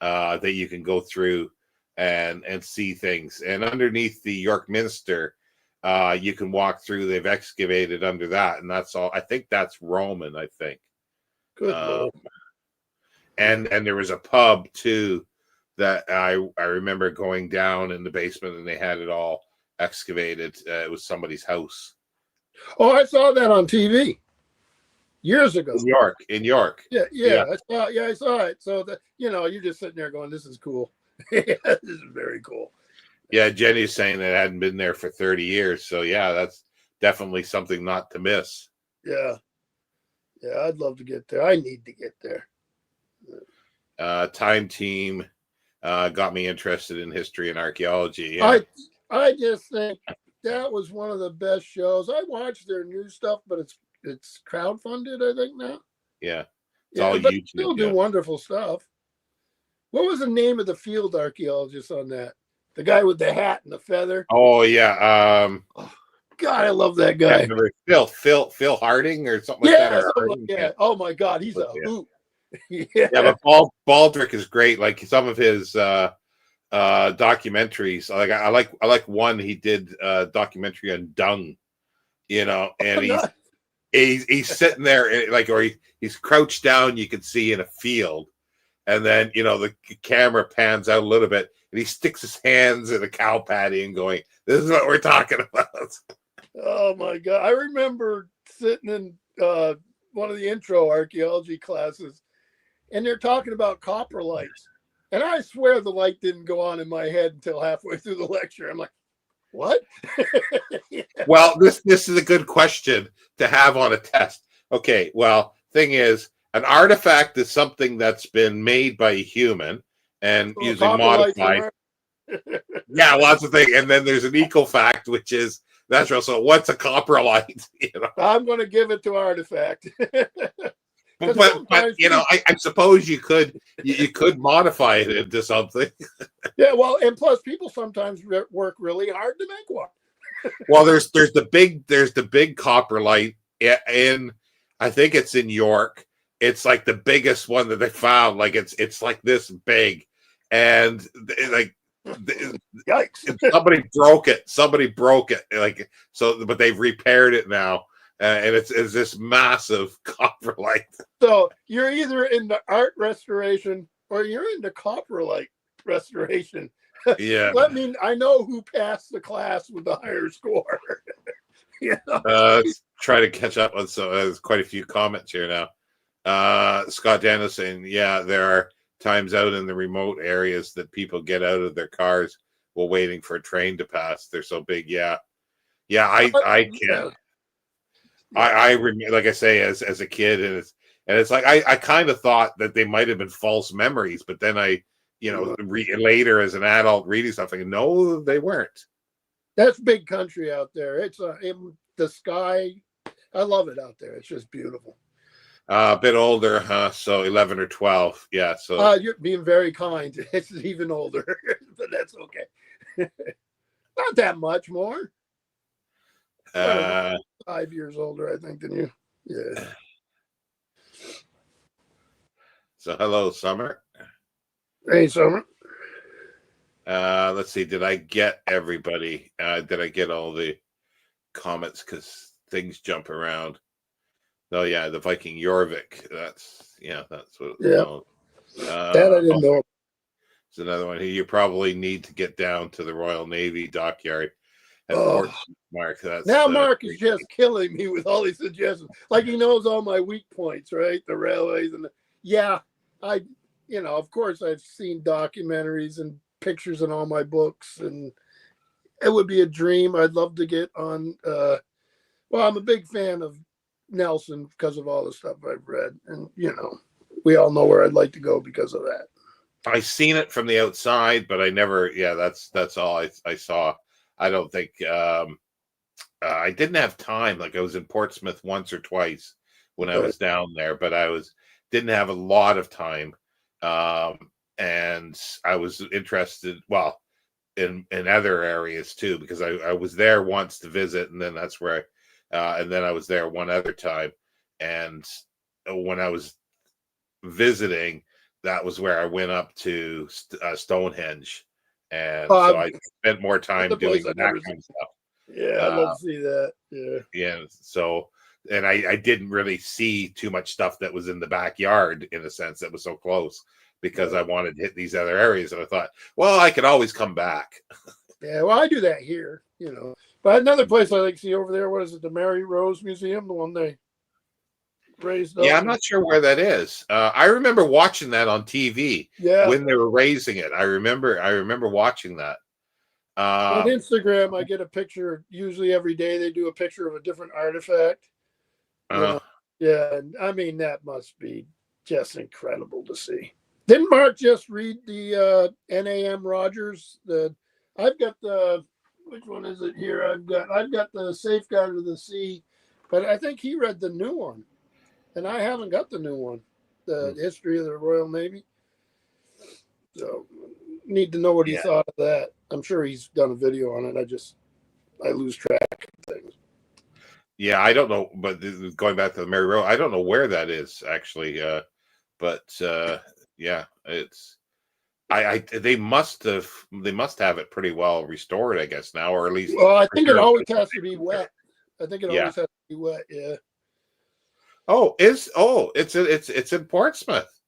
that you can go through and see things. And underneath the York Minster, you can walk through. They've excavated under that, and that's all. I think that's Roman. I think. Good Lord. And there was a pub too that I remember going down in the basement, and they had it all excavated. It was somebody's house. Oh, I saw that on TV years ago. In York. Yeah. I saw it. So that you're just sitting there going, "This is cool." This is very cool. Yeah, Jenny's saying that it hadn't been there for 30 years. So yeah, that's definitely something not to miss. Yeah, I'd love to get there. I need to get there. Time Team got me interested in history and archaeology. Yeah. I just think that was one of the best shows. I watched their new stuff, but it's crowdfunded, I think now. Yeah. It's all but YouTube. Still do wonderful stuff. What was the name of the field archaeologist on that? The guy with the hat and the feather. Oh yeah. God, I love that guy. Phil Harding or something like that. Yeah. Oh my God, he's a hoot. Yeah, but Baldrick is great. Like some of his documentaries. I like one he did documentary on dung, and he's sitting there or he's crouched down, you can see in a field, and then the camera pans out a little bit and he sticks his hands in a cow patty and going, "This is what we're talking about." Oh my God. I remember sitting in one of the intro archaeology classes, and they're talking about copper lights. And I swear the light didn't go on in my head until halfway through the lecture. I'm like, what? Yeah. Well, this is a good question to have on a test. Okay, well, thing is, an artifact is something that's been made by a human and using modified. Yeah, lots of things. And then there's an eco-fact, which is natural. So what's a copper light? I'm going to give it to artifact. But I suppose you could modify it into something. Yeah, well, and plus people sometimes work really hard to make one. Well, there's the big copper light in, I think it's in York. It's like the biggest one that they found. Like it's like this big, and yikes! Somebody broke it. Like so, but they've repaired it now. And it's this massive copper light. So you're either into art restoration or you're into copper light restoration. Yeah. I know who passed the class with the higher score. Let's try to catch up on some. There's quite a few comments here now. Scott Daniels saying, yeah, there are times out in the remote areas that people get out of their cars while waiting for a train to pass. They're so big. Yeah. I can't. I remember, like I say, as a kid, and it's like I kind of thought that they might have been false memories, but then I, later as an adult reading something, no, they weren't. That's big country out there. It's in the sky. I love it out there. It's just beautiful. A bit older, huh? So 11 or 12. Yeah. So you're being very kind. It's even older, but that's okay. Not that much more. 5 years older, I think, than you. Yeah. So hello, Summer. Hey, Summer. Let's see. Did I get everybody? Did I get all the comets because things jump around. Oh yeah, the Viking Jorvik. That's what it's called. That I didn't know. It's another one. You probably need to get down to the Royal Navy dockyard at Portsmouth, Mark. Now Mark is just killing me with all these suggestions. Like he knows all my weak points, right? The railways and of course I've seen documentaries and pictures in all my books, and it would be a dream. I'd love to get on. I'm a big fan of Nelson because of all the stuff I've read, and we all know where I'd like to go because of that. I seen it from the outside, but I never. Yeah, that's all I saw. I don't think I didn't have time. Like I was in Portsmouth once or twice when I was down there, but didn't have a lot of time, and I was interested. Well, in other areas too, because I was there once to visit, and then that's where, and then I was there one other time, and when I was visiting, that was where I went up to Stonehenge, and so I spent more time doing that kind of stuff. Yeah, I'd love to see that. Yeah. So, and I didn't really see too much stuff that was in the backyard in a sense that was so close because I wanted to hit these other areas, and I thought, well, I could always come back. Yeah, well, I do that here, But another place I like to see over there, what is it, the Mary Rose Museum, the one they raised up? Yeah, I'm not sure where that is. I remember watching that on TV when they were raising it. I remember watching that. On Instagram, I get a picture. Usually every day they do a picture of a different artifact. Yeah, and I mean, that must be just incredible to see. Didn't Mark just read the NAM Rogers? I've got which one is it here? I've got the Safeguard of the Sea, but I think he read the new one, and I haven't got the new one, the History of the Royal Navy. So need to know what he thought of that. I'm sure he's done a video on it. I lose track of things. Yeah, I don't know, but going back to the Mary Rose, I don't know where that is actually. But it's they must have it pretty well restored, I guess now, or at least. Well, I think it always has to be wet. I think it always has to be wet. Yeah. It's in Portsmouth.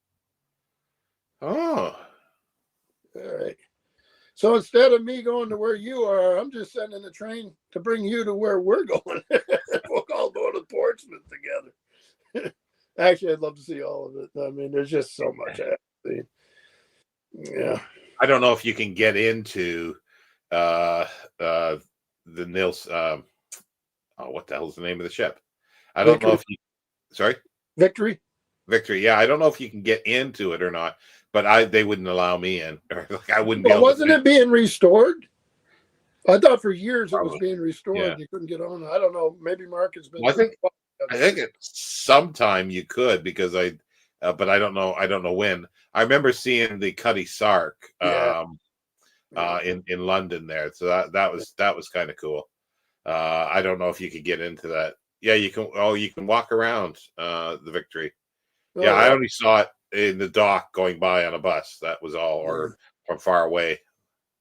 Oh. All right. So instead of me going to where you are, I'm just sending a train to bring you to where we're going. We'll all go to Portsmouth together. Actually, I'd love to see all of it. I mean, there's just so much I have to see. Yeah. I don't know if you can get into the Nils. What the hell is the name of the ship? I don't know if you. Sorry. Victory. Yeah, I don't know if you can get into it or not, but they wouldn't allow me in. I wouldn't be able. Wasn't it being restored? I thought for years it was being restored. Yeah. You couldn't get on. I don't know. Maybe Mark has been. Well, I think sometime you could because but I don't know. I don't know when. I remember seeing the Cutty Sark in London there, so that was kind of cool. I don't know if you could get into that. Yeah, you can. Oh, you can walk around the Victory. Oh, yeah, I only saw it in the dock going by on a bus. That was all, or from far away.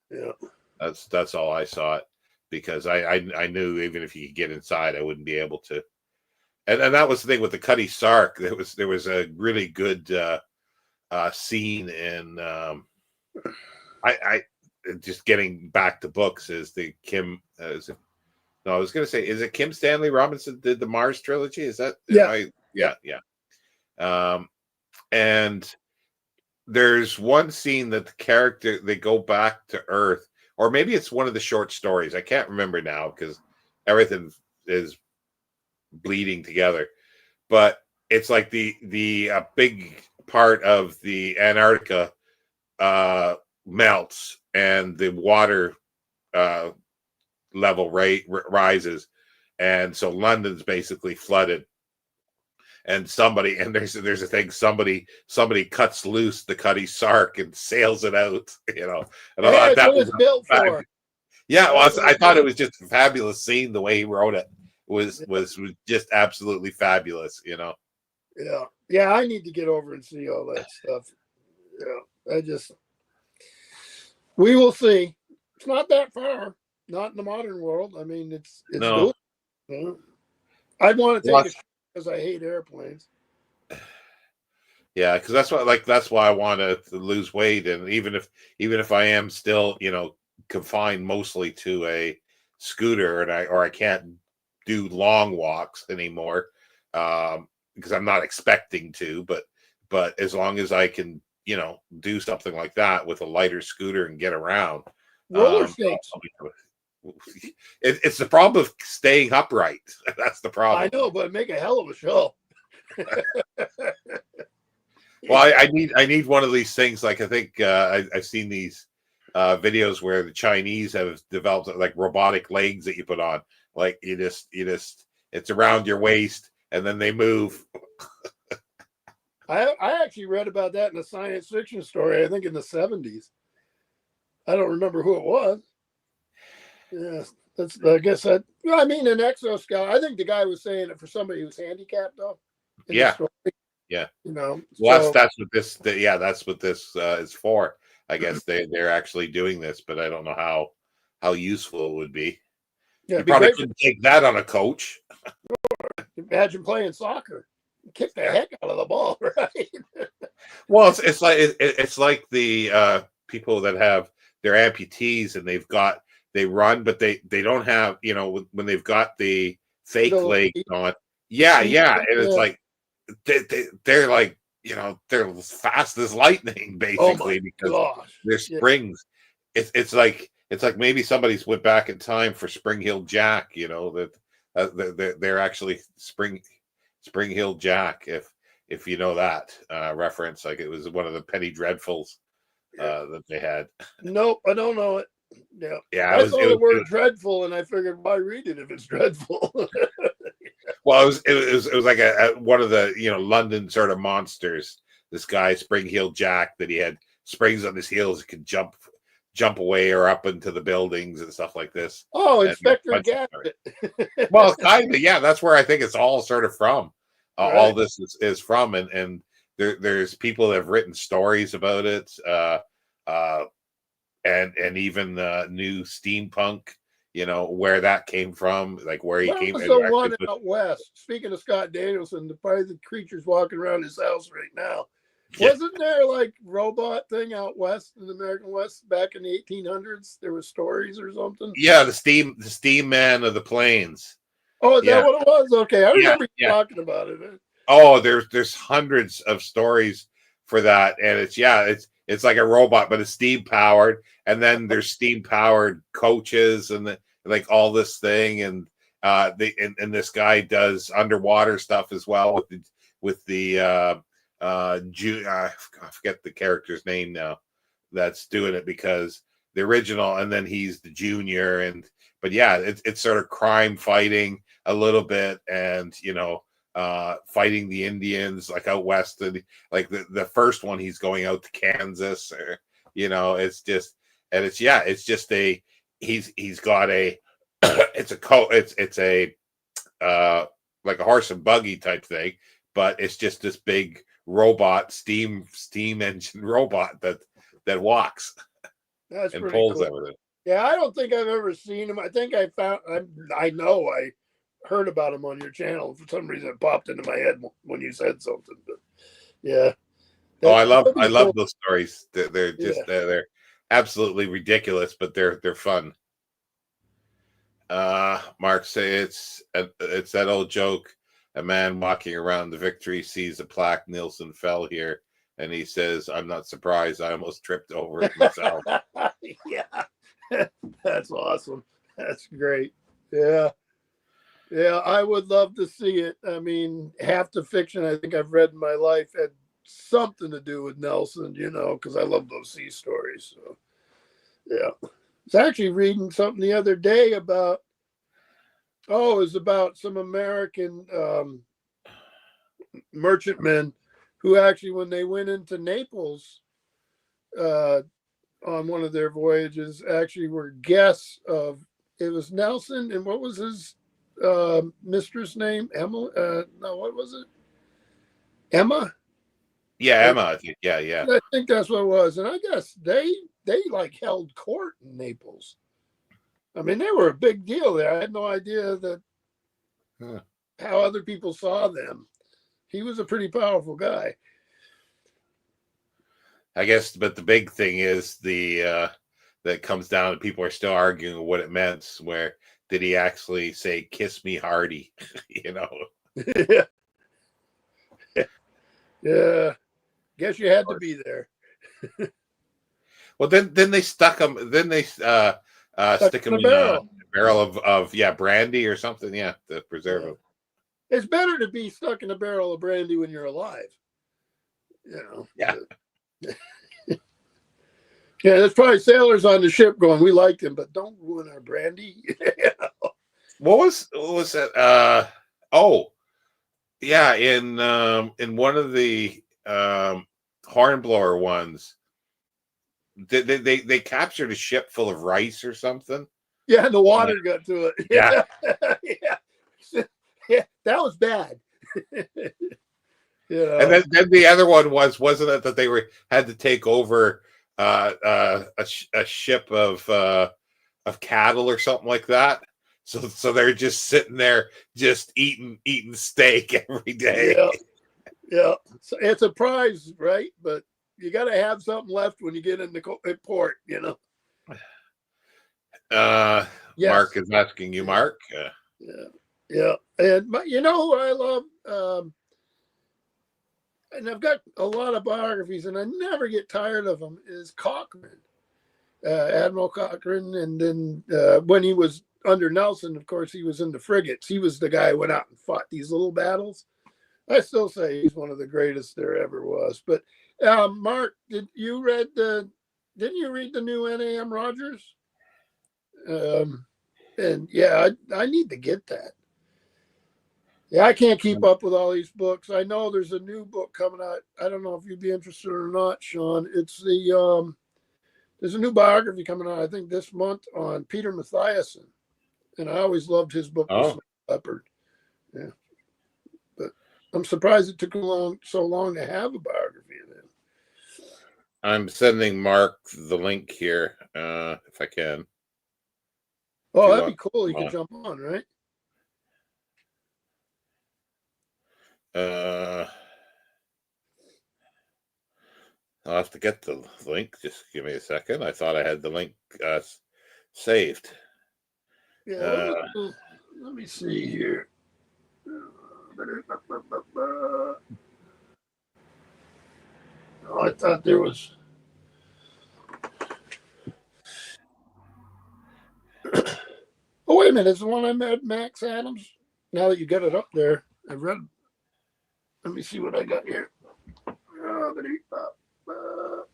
Yeah, that's all I saw it because I knew even if you could get inside, I wouldn't be able to. And that was the thing with the Cutty Sark. There was a really good scene in. I just getting back to books is the Kim. No, I was going to say, is it Kim Stanley Robinson did the Mars trilogy? Is that? Yeah. And there's one scene that the character, they go back to Earth, or maybe it's one of the short stories. I can't remember now because everything is bleeding together. But it's like the big part of the Antarctica melts and the water level rises, and so London's basically flooded. And there's a thing, somebody cuts loose the Cutty Sark and sails it out, And I thought that was built for. Yeah, well, I thought it was just a fabulous scene. The way he wrote it was just absolutely fabulous, Yeah, I need to get over and see all that stuff. Yeah, we will see. It's not that far. Not in the modern world. I mean, it's no. Yeah. I'd want to take a shot because I hate airplanes. Yeah, because that's why I want to lose weight, and even if I am still, confined mostly to a scooter, and I can't do long walks anymore, because I'm not expecting to, but as long as I can, do something like that with a lighter scooter and get around, Roller skates. It's the problem of staying upright. That's the problem. I know, but make a hell of a show. Well, I need one of these things. Like I think I've seen these videos where the Chinese have developed like robotic legs that you put on. Like you just it's around your waist and then they move. I actually read about that in a science fiction story. I think in the 70s. I don't remember who it was. Yeah, I guess that. I mean, an exoskeleton. I think the guy was saying it for somebody who's handicapped, though. Yeah. Yeah. Well, So, that's what this. That's what this is for. I guess they're actually doing this, but I don't know how useful it would be. yeah, You probably couldn't take that on a coach. Imagine playing soccer. Kick the heck out of the ball, right? Well, it's like the people that have their amputees and they run, but they don't have when they've got the fake legs on. Yeah, and it's like they're like they're fast as lightning basically because they're springs. Yeah. It's like maybe somebody's went back in time for Spring Hill Jack. That they're actually Spring Hill Jack, if you know that reference, like it was one of the Penny Dreadfuls that they had. Nope, I don't know it. Yeah. I saw the word dreadful, and I figured, why read it if it's dreadful? Well, it was like a one of the London sort of monsters. This guy Spring Hill Jack that he had springs on his heels, he could jump away or up into the buildings and stuff like this. Oh, Inspector Gadget. Well, kind of, yeah. That's where I think it's all sort of from. Right. All this is from, and there's people that have written stories about it, and even new steampunk. Where that came from, like where he came. Was the one out west? Speaking of Scott Danielson, probably the creatures walking around his house right now. Wasn't there like robot thing out west in the American West back in the 1800s? There were stories or something. Yeah, the steam man of the plains. Oh, is that what it was? Okay, I remember you talking about it. Oh, there's hundreds of stories for that, and it's like a robot, but it's steam powered, and then there's steam powered coaches and like all this thing, and and this guy does underwater stuff as well with the I forget the character's name now that's doing it, because the original, and then he's the junior, but yeah, it's sort of crime fighting a little bit, and fighting the Indians like out west, and like the first one he's going out to Kansas, or it's just, and it's just he's got a it's a like a horse and buggy type thing, but it's just this big robot steam engine robot that walks. That's and pretty pulls cool. everything. Yeah, I don't think I've ever seen him. I think I heard about him on your channel. For some reason, it popped into my head when you said something. But yeah. I love those stories. They're just they're absolutely ridiculous, but they're fun. Mark say it's that old joke. A man walking around the Victory sees a plaque. Nielsen fell here, and he says, "I'm not surprised. I almost tripped over it myself." Yeah, that's awesome. That's great. Yeah. I would love to see it. I mean, half the fiction I think I've read in my life had something to do with Nelson, because I love those sea stories. So, yeah. I was actually reading something the other day about, it was about some American merchantmen who actually, when they went into Naples on one of their voyages, actually were guests of, it was Nelson, and what was his mistress name? Emma? No, what was it? Emma? Yeah, Emma. I think. Yeah. I think that's what it was, and I guess they like held court in Naples. I mean, they were a big deal there. I had no idea that how other people saw them. He was a pretty powerful guy. I guess, but the big thing is that comes down to people are still arguing what it meant. Where did he actually say "kiss me, Hardy"? You know. Yeah. Yeah. Guess you had to be there. Well, then they stuck him. Then they stick him in a barrel of brandy or something. Yeah, to preserve him. It's better to be stuck in a barrel of brandy when you're alive. You know. Yeah. Yeah, there's probably sailors on the ship going, "We liked him, but don't ruin our brandy." What was that? Oh, yeah, in one of the hornblower ones, they captured a ship full of rice or something. Yeah, and the water got to it. Yeah. Yeah, that was bad. And then the other one wasn't it that they had to take over a ship of cattle or something like that. So they're just sitting there just eating steak every day. Yeah. So it's a prize, right? But you got to have something left when you get in the port, you know. Yes. Mark is asking you, Mark. Yeah. And you know who I love? And I've got a lot of biographies, and I never get tired of them, is Cochrane, Admiral Cochrane. And then when he was under Nelson, of course, he was in the frigates. He was the guy who went out and fought these little battles. I still say he's one of the greatest there ever was. But Mark, didn't you read the new N.A.M. Rogers? And yeah, I need to get that. Yeah, I can't keep up with all these books. I know there's a new book coming out. I don't know if you'd be interested or not, Sean. It's there's a new biography coming out, I think, this month on Peter Mathiasen. And I always loved his book, The Snow Leopard. Yeah. But I'm surprised it took so long to have a biography of him. I'm sending Mark the link here, if I can. Oh, that'd be cool. You could jump on, right? I'll have to get the link. Just give me a second. I thought I had the link saved. Yeah, let me see here. Oh, I thought there was. Oh, wait a minute. Is the one I met Max Adams? Now that you got it up there, I read. Let me see what I got here.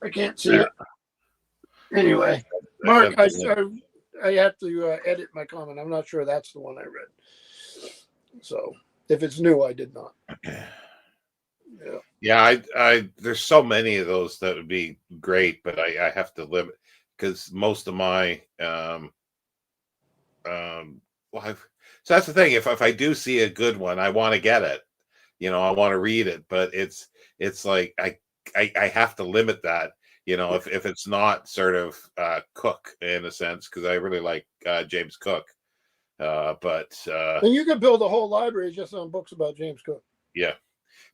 I can't see it. Anyway, Mark, I have to edit my comment. I'm not sure that's the one I read. So if it's new, I did not. Yeah, I there's so many of those that would be great, but I have to limit because most of my so that's the thing. If I do see a good one, I want to get it. You know, I want to read it, but it's like I have to limit that. You know, if it's not sort of Cook in a sense, because I really like James Cook. But and you could build a whole library just on books about James Cook. Yeah.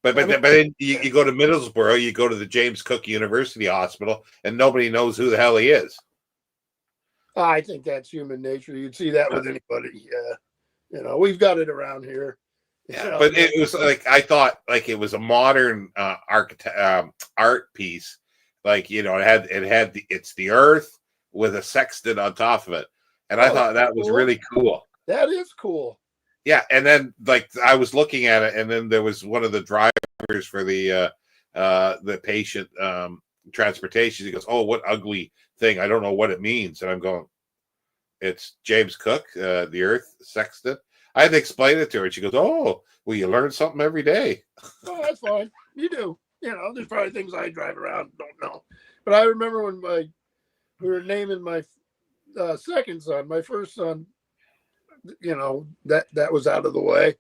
But then you go to Middlesbrough, you go to the James Cook University Hospital, and nobody knows who the hell he is. I think that's human nature. You'd see that with anybody. Yeah. You know, we've got it around here. Yeah, but it was like I thought, like it was a modern art piece. Like, you know, it's the Earth with a sextant on top of it, and I thought that was really cool. That is cool. Yeah, and then like I was looking at it, and then there was one of the drivers for the patient transportation. He goes, "Oh, what ugly thing! I don't know what it means." And I'm going, "It's James Cook, the Earth sextant." I had to explain it to her. And she goes, "Oh, well, you learn something every day." Oh, that's fine. You do. You know, there's probably things I drive around and don't know. But I remember when we were naming my second son, my first son. You know, that was out of the way,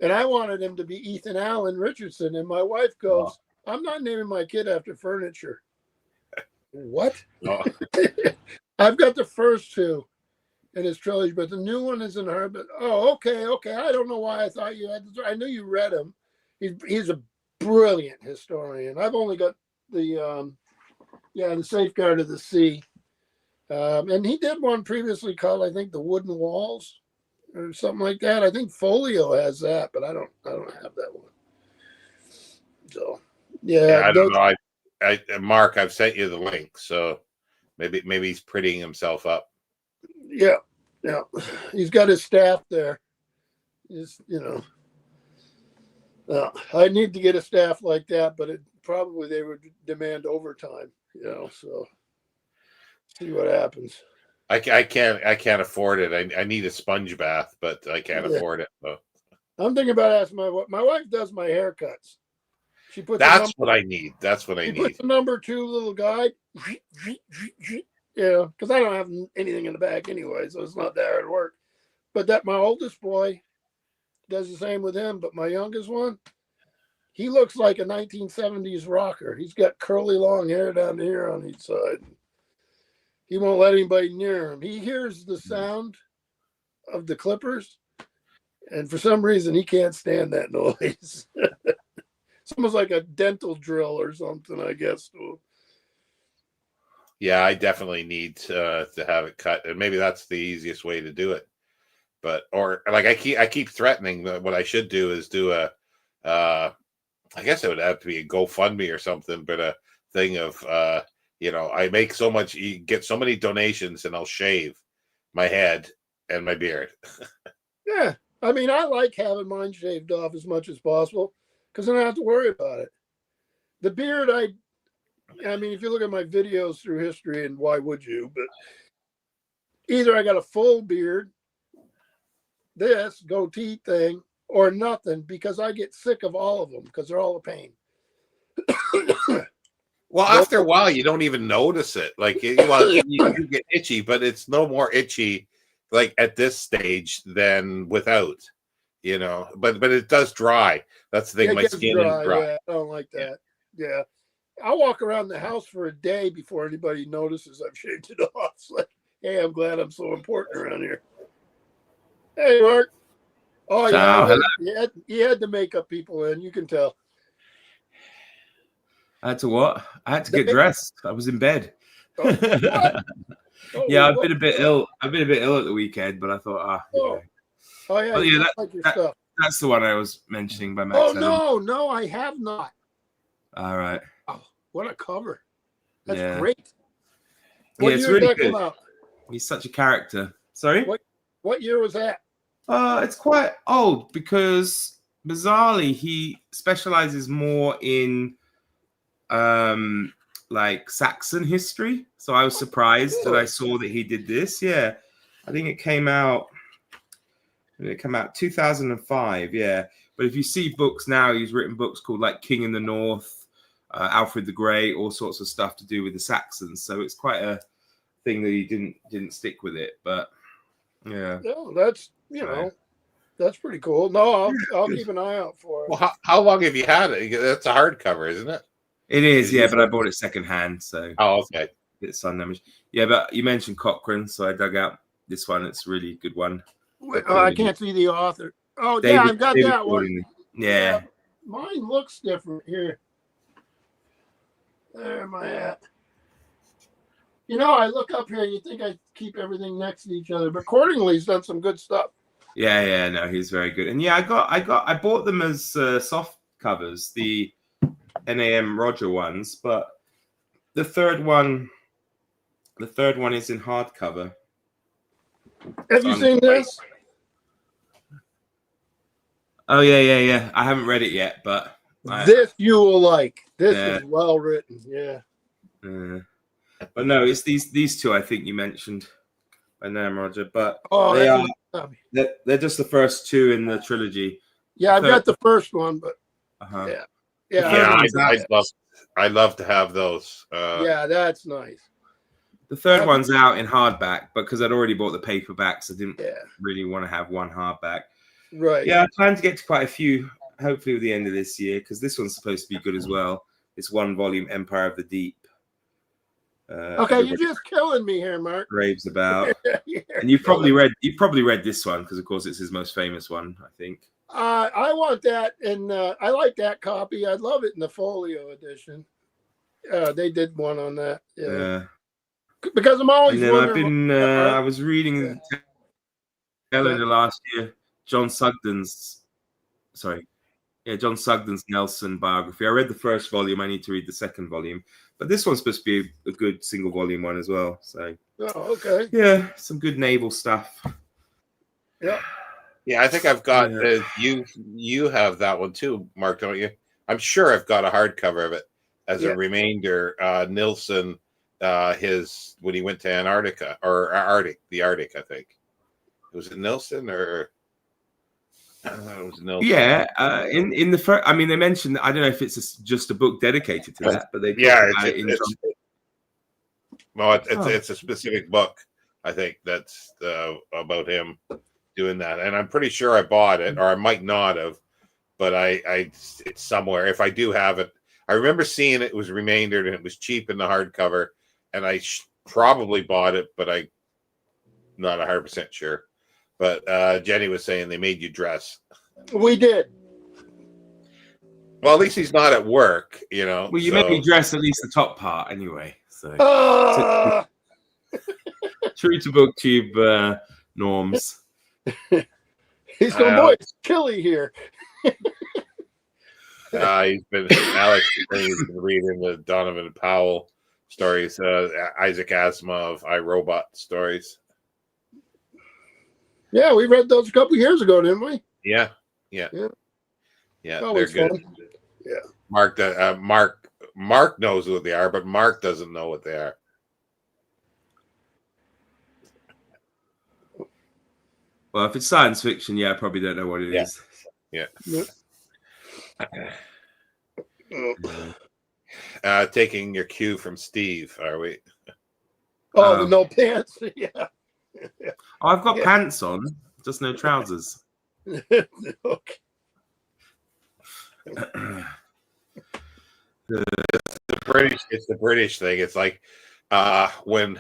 and I wanted him to be Ethan Allen Richardson. And my wife goes, "I'm not naming my kid after furniture." What? Oh. I've got the first two. in his trilogy, but the new one isn't hard. But okay. I don't know why I thought you had. I knew you read him. He's a brilliant historian. I've only got the the Safeguard of the Sea, and he did one previously called, I think, The Wooden Walls or something like that. I think Folio has that, but I don't have that one. So Yeah, I don't know. Mark, I've sent you the link, so maybe he's prettying himself up. Yeah. He's got his staff there. I need to get a staff like that, but probably they would demand overtime. So see what happens. I can't afford it. I need a sponge bath, but I can't afford it. So. I'm thinking about asking my wife does my haircuts. She puts That's what I need. That's what I need. She puts the number 2 little guy. Because I don't have anything in the back anyway, so it's not that hard work. But my oldest boy does the same with him. But my youngest one, he looks like a 1970s rocker. He's got curly long hair down here on each side. He won't let anybody near him. He hears the sound of the clippers, and for some reason he can't stand that noise. It's almost like a dental drill or something, I guess. Yeah, I definitely need to have it cut, and maybe that's the easiest way to do it. But I keep threatening that what I should do is do a, I guess it would have to be a GoFundMe or something, but a thing of I make so much, you get so many donations, and I'll shave my head and my beard. Yeah, I mean, I like having mine shaved off as much as possible, because then I don't have to worry about it. The beard, I mean, if you look at my videos through history, and why would you? But either I got a full beard, this goatee thing, or nothing, because I get sick of all of them because they're all a pain. Well, after a while, you don't even notice it. Like, you get itchy, but it's no more itchy, like at this stage, than without. But it does dry. That's the thing. My skin is dry. Yeah, I don't like that. Yeah. I'll walk around the house for a day before anybody notices I've shaved it off. It's like, hey, I'm glad I'm so important around here. Hey, Mark. Oh, yeah. You had the makeup people in. You can tell. I had to what? I had to get dressed. I was in bed. Oh, yeah, I've been a bit ill. I've been a bit ill at the weekend, but I thought, stuff. That's the one I was mentioning by Max. No, I have not. All right. Oh, what a cover! That's great. It's really good. He's such a character. Sorry. What year was that? It's quite old because bizarrely he specializes more in like Saxon history. So I was surprised that I saw that he did this. Yeah, I think it came out 2005. Yeah, but if you see books now, he's written books called like King in the North, Alfred the Great, all sorts of stuff to do with the Saxons. So it's quite a thing that he didn't stick with it. But yeah, that's that's pretty cool. No, I'll keep an eye out for it. Well, how long have you had it? That's a hardcover, isn't it? It is, yeah, but I bought it secondhand, so okay. It's sun damage. Yeah, but you mentioned Cochrane, so I dug out this one. It's a really good one. I can't see the author. Oh, David, I've got that one. Yeah. Mine looks different here. There am I at. I look up here and you think I keep everything next to each other, but Cordingley's done some good stuff. Yeah, no, he's very good. And yeah, I bought them as soft covers, the NAM Roger ones, but the third one is in hardcover. Have you seen this? Oh yeah. I haven't read it yet, but this you will like. This is well written. Yeah. But no, it's these two I think you mentioned by NAM Roger, but they're just the first two in the trilogy. Yeah, I've got the first one, but I'd love to have those. Yeah, that's nice. The third one's out in hardback, but because I'd already bought the paperbacks, I didn't really want to have one hardback. Right. Yeah, I plan to get to quite a few, hopefully at the end of this year, because this one's supposed to be good as well. It's 1 volume Empire of the Deep. Okay, you're just killing me here, Mark. raves about. And you've probably read this one because, of course, it's his most famous one, I think. I want that, and I like that copy. I'd love it in the folio edition. They did one on that, yeah. Because I'm always. And then I've been. I was reading calendar last year. John Sugden's Nelson biography. I read the first volume. I need to read the second volume, but this one's supposed to be a good single volume one as well. So, okay, yeah, some good naval stuff. Yeah, yeah. I think I've got you have that one too, Mark, don't you? I'm sure I've got a hardcover of it as a remainder. Nilsson, his when he went to Antarctica or the Arctic, I think. Was it Nilsson or? I thought it was Nilsson. Yeah, in the first, I mean, they mentioned. I don't know if it's just a book dedicated to that, but they it's a specific book. I think that's about him doing that, and I'm pretty sure I bought it, or I might not have, but it's somewhere. If I do have it, I remember seeing it was remaindered and it was cheap in the hardcover, and I probably bought it, but I'm not 100% sure. But Jenny was saying they made you dress. We did. Well, at least he's not at work, you know. Well, you made me dress at least the top part anyway. So true to BookTube norms. He's going, boy, it's chilly here. He's been reading the Donovan Powell stories, Isaac Asimov, iRobot stories. Yeah, we read those a couple years ago, didn't we? Yeah. They're good. Fun. Yeah. Mark knows what they are, but Mark doesn't know what they are. Well, if it's science fiction, I probably don't know what it is. Yeah. Taking your cue from Steve, are we? Oh, the no pants. Yeah. I've got pants on, just no trousers. Okay. It's the British thing. It's like when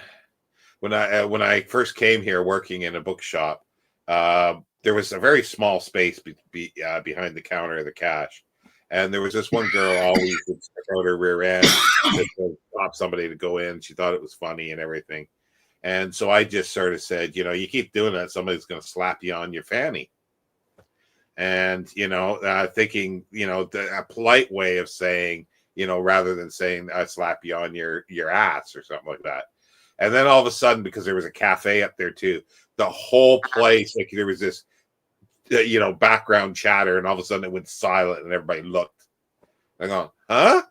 I first came here working in a bookshop, there was a very small space behind the counter of the cash, and there was this one girl always would stick out her rear end to stop somebody to go in. She thought it was funny and everything. And so I just sort of said, you keep doing that, somebody's going to slap you on your fanny. And, thinking, a polite way of saying, rather than saying I slap you on your ass or something like that. And then all of a sudden, because there was a cafe up there too, the whole place, like there was this, background chatter, and all of a sudden it went silent and everybody looked. I go, huh?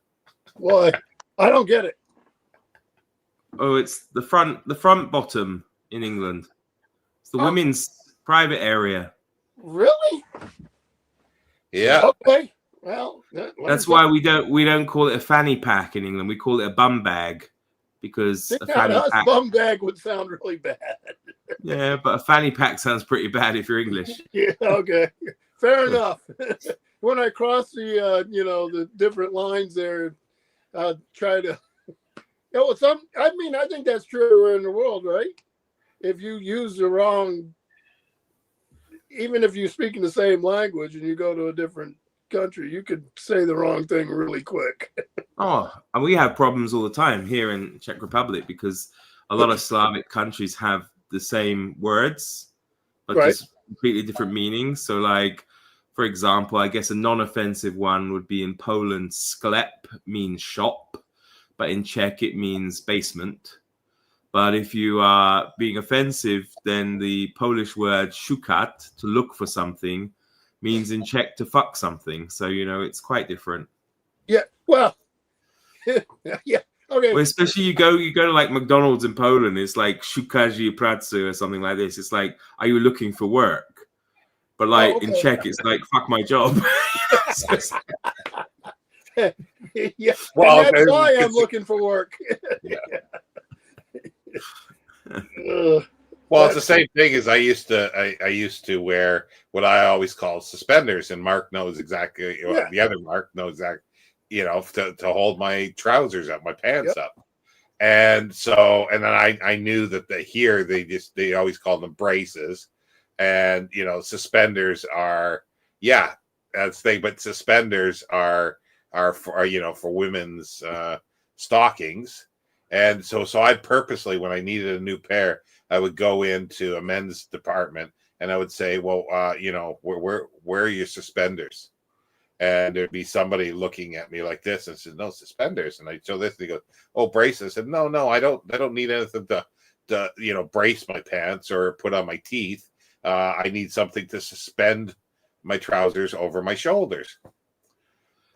Well, I don't get it. Oh, it's the front bottom in England. It's the women's private area. Really? Yeah. Okay. Well, that's why we don't call it a fanny pack in England. We call it a bum bag because a fanny pack. Bum bag would sound really bad. Yeah, but a fanny pack sounds pretty bad if you're English. Yeah. Okay. Fair enough. When I cross the different lines there, I'll try to. I think that's true everywhere in the world, right? If you use the wrong, even if you speak in the same language and you go to a different country, you could say the wrong thing really quick. And we have problems all the time here in Czech Republic because a lot of Slavic countries have the same words, but just completely different meanings. So, like, for example, I guess a non-offensive one would be in Poland, sklep means shop. But in Czech, it means basement. But if you are being offensive, then the Polish word szukat, to look for something, means in Czech to fuck something. So, it's quite different. Yeah, well, yeah, okay. Well, especially you go to like McDonald's in Poland, it's like szukasz pracy or something like this. It's like, are you looking for work? But like in Czech, it's like, fuck my job. Yeah, well, that's why I'm looking for work. Yeah. Well, it's the same thing as I used to wear what I always call suspenders, and Mark knows exactly. The other Mark knows exactly. To hold my trousers up, my pants up, And then I knew that here they always call them braces, and suspenders are, yeah, that's the thing, but suspenders are for women's stockings. And so I purposely, when I needed a new pair, I would go into a men's department and I would say, well, where are your suspenders? And there'd be somebody looking at me like this and says, no suspenders. And I show this and he goes, oh, braces. I said, no, I don't need anything to brace my pants or put on my teeth. I need something to suspend my trousers over my shoulders.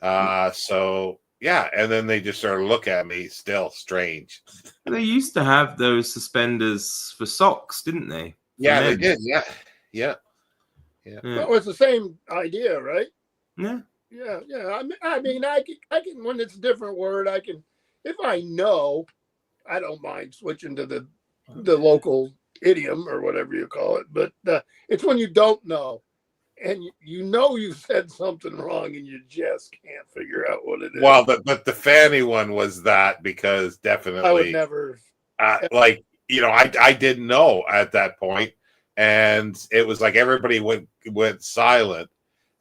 So yeah, and then they just sort of look at me, still strange. They used to have those suspenders for socks, didn't they? Yeah, they did. Yeah. Well, it's the same idea, right? Yeah. Yeah. I mean, I can when it's a different word, I can, if I know, I don't mind switching to the local idiom or whatever you call it. But it's when you don't know, and you've said something wrong, and you just can't figure out what it is. Well, but the fanny one was that, because definitely I would never. I didn't know at that point, and it was like everybody went silent.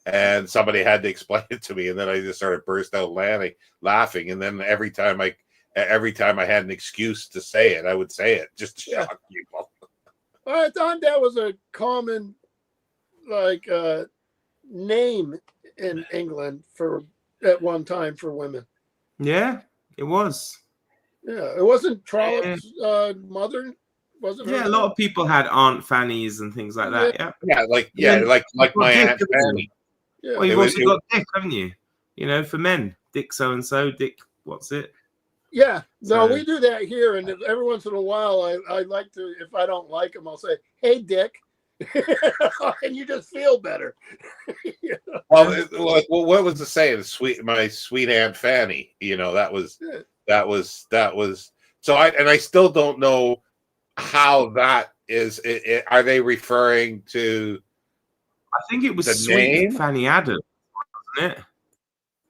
And somebody had to explain it to me, and then I just started burst out laughing. And then every time I had an excuse to say it, I would say it just to shock people. I thought that was a common name in England at one time for women. Yeah, it was. Yeah, it wasn't Trollope's mother. Wasn't a lot of people had Aunt Fannies and things like that. Like my Aunt Fanny. Yeah. Well, you've also got Dick, haven't you? For men, Dick so and so, Dick. What's it? Yeah, no, we do that here, and every once in a while, I like to, if I don't like him, I'll say, "Hey, Dick," and you just feel better. Well, what was the saying? My sweet Aunt Fanny. That was. So I still don't know how that is. Are they referring to? I think it was Sweet name? Fanny Adams, wasn't it?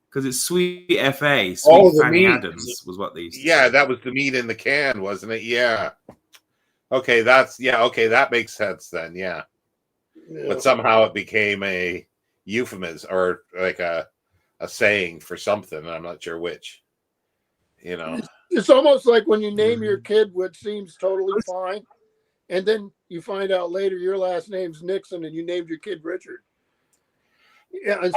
Because it's Sweet F.A. Sweet Fanny Adams was what they used to say. That was the meat in the can, wasn't it? Yeah. Okay, that makes sense then, yeah. But somehow it became a euphemism or like a saying for something. I'm not sure which. It's almost like when you name your kid what seems totally fine, and then you find out later your last name's Nixon and you named your kid Richard. Yeah, and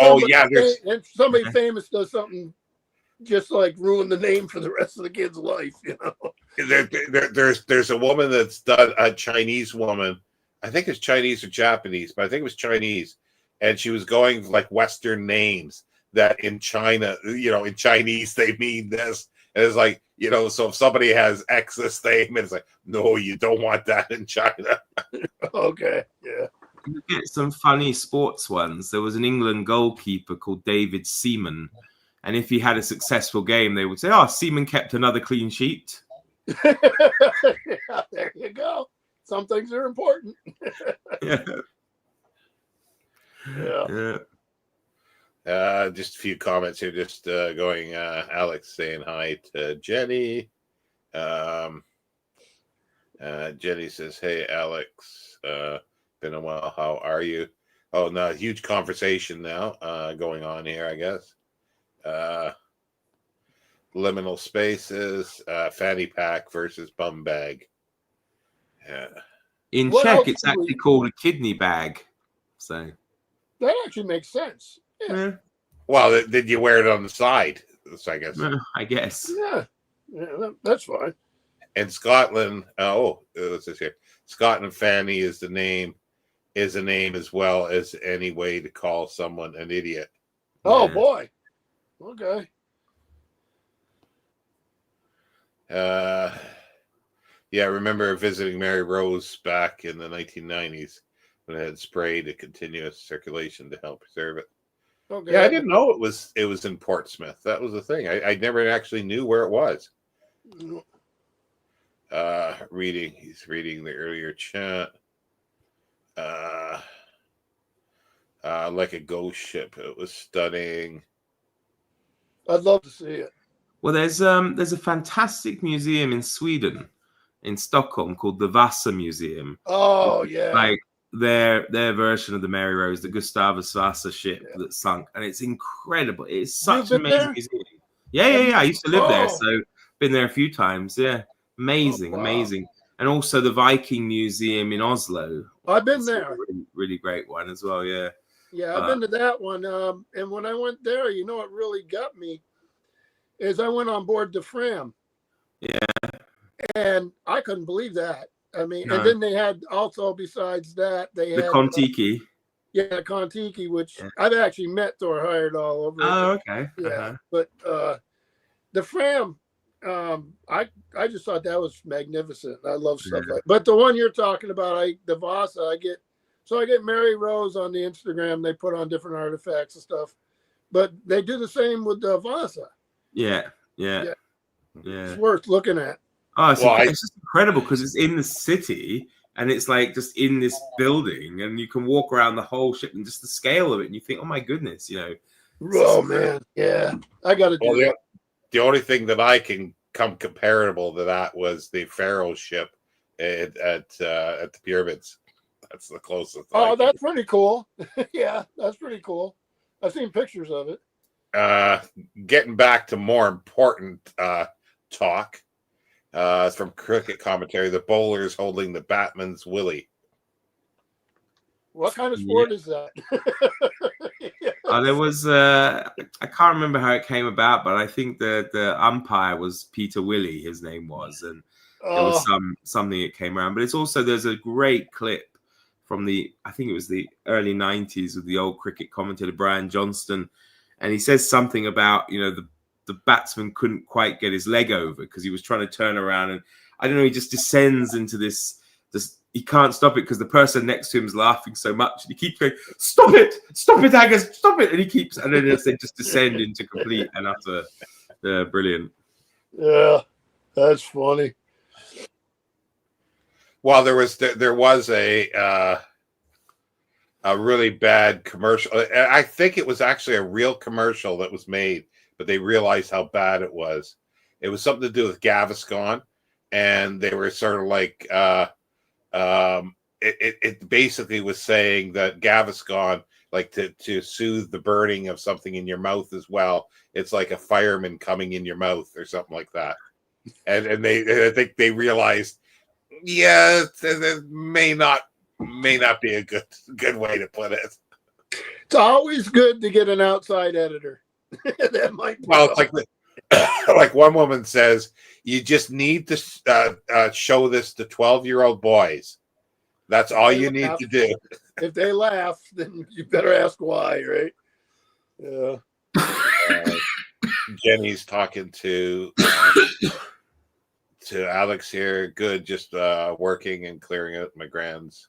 somebody famous does something just like ruin the name for the rest of the kid's life. There's a woman that's done, a Chinese woman. I think it's Chinese or Japanese, but I think it was Chinese, and she was going like Western names that in China, in Chinese they mean this, and it's like so if somebody has X this name, and it's like, no, you don't want that in China. Okay, yeah. You get some funny sports ones. There was an England goalkeeper called David Seaman, and if he had a successful game, they would say, "Oh, Seaman kept another clean sheet." Yeah, there you go. Some things are important. Yeah. Just a few comments here. Just going. Alex saying hi to Jenny. Jenny says, "Hey, Alex. Been a while. How are you?" Oh, no, huge conversation now going on here, I guess. Liminal spaces, fanny pack versus bum bag. Yeah. In Czech, it's actually called a kidney bag. So that actually makes sense. Yeah. Well, did you wear it on the side? So I guess. I guess. Yeah, that's fine. In Scotland, what's this here? Scotland fanny is a name as well as any way to call someone an idiot. Oh boy. Okay. I remember visiting Mary Rose back in the 1990s when it had sprayed a continuous circulation to help preserve it. Okay. Yeah, I didn't know it was in Portsmouth. That was the thing. I never actually knew where it was. He's reading the earlier chat. Like a ghost ship. It was stunning. I'd love to see it. Well, there's a fantastic museum in Sweden, in Stockholm, called the Vasa Museum. Oh yeah. Like their version of the Mary Rose, the Gustavus Vasa ship that sunk, and it's incredible. It's such an You've been amazing there? museum. Yeah. I used to live there, Oh. so been there a few times. Yeah, amazing, Oh, wow. amazing. And also the Viking Museum in Oslo. I've been It's there. a really, really great one as well. Yeah. Yeah, I've been to that one. And when I went there, you know what really got me is I went on board the Fram. Yeah. And I couldn't believe that. I mean, No. and then they had also, besides that, they The had Kon-Tiki. Kon-Tiki, which I've actually met Thor Heyerdahl over. Oh, okay. Yeah, but the Fram, I just thought that was magnificent. I love stuff like. But the one you're talking about, the Vasa, I get Mary Rose on the Instagram. They put on different artifacts and stuff, but they do the same with the Vasa. Yeah. It's worth looking at. Oh, it's just incredible because it's in the city and it's like just in this building, and you can walk around the whole ship and just the scale of it, and you think, oh my goodness, you know. Oh man, yeah, I got to do it. The only thing that I can come comparable to that was the Pharaoh ship at the pyramids. That's the closest. Oh, that's pretty cool. Yeah, that's pretty cool. I've seen pictures of it. Getting back to more important talk from cricket commentary, the bowlers holding the batsman's willy. What kind of sport is that? There was I can't remember how it came about, but I think the umpire was Peter Willey, his name was, and it was something that came around. But it's also, there's a great clip from I think it was the early 90s with the old cricket commentator Brian Johnston, and he says something about, you know, the batsman couldn't quite get his leg over because he was trying to turn around, and I don't know, he just descends into this he can't stop it because the person next to him is laughing so much, and he keeps going, stop it, Agus, stop it, and then they just descend into complete and utter brilliant. Yeah, that's funny. Well, there was a really bad commercial. I think it was actually a real commercial that was made, but they realized how bad it was. It was something to do with Gaviscon, and they were sort of like it basically was saying that Gaviscon, like to soothe the burning of something in your mouth as well. It's like a fireman coming in your mouth or something like that. And I think they realized, yeah, it may not be a good way to put it. It's always good to get an outside editor. That might be it's like like one woman says, you just need to show this to 12-year-old boys. That's all you need to do. If they laugh, then you better ask why, right? Yeah. Jenny's talking to Alex here. Good, just working and clearing out my grand's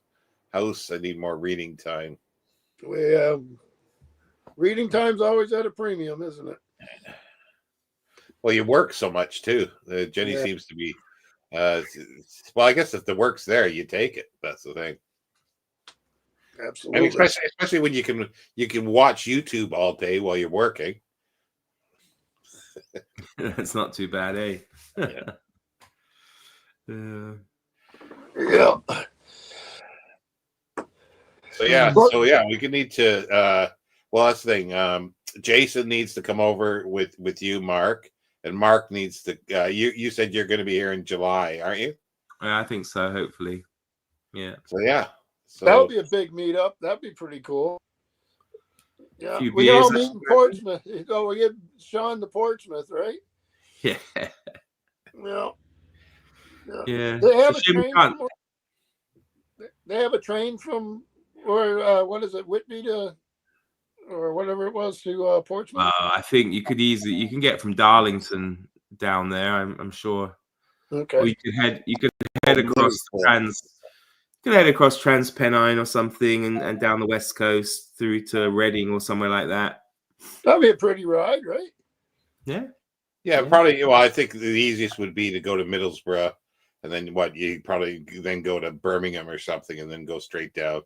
house. I need more reading time. Reading time's always at a premium, isn't it? Well, you work so much too. Jenny seems to be. Well, I guess if the work's there, you take it. That's the thing. Absolutely. And especially when you can watch YouTube all day while you're working. That's not too bad, eh? Yeah. So we can need to. Well, that's the thing. Jason needs to come over with you, Mark, and Mark needs to. You said you're going to be here in July, aren't you? Yeah, I think so. Hopefully, yeah. So that would be a big meetup. That'd be pretty cool. Yeah, we all meet in Portsmouth. So we get Sean to Portsmouth, right? Yeah. Yeah. They have a train. They have a train from, or what is it, Whitby to, or whatever it was, to Portsmouth. I think you can get from Darlington down there. I'm sure. Okay. Or you could head across Transpennine or something, and down the west coast through to Reading or somewhere like that. That'd be a pretty ride, right? Yeah. Probably. Well, I think the easiest would be to go to Middlesbrough, and then you probably then go to Birmingham or something, and then go straight down.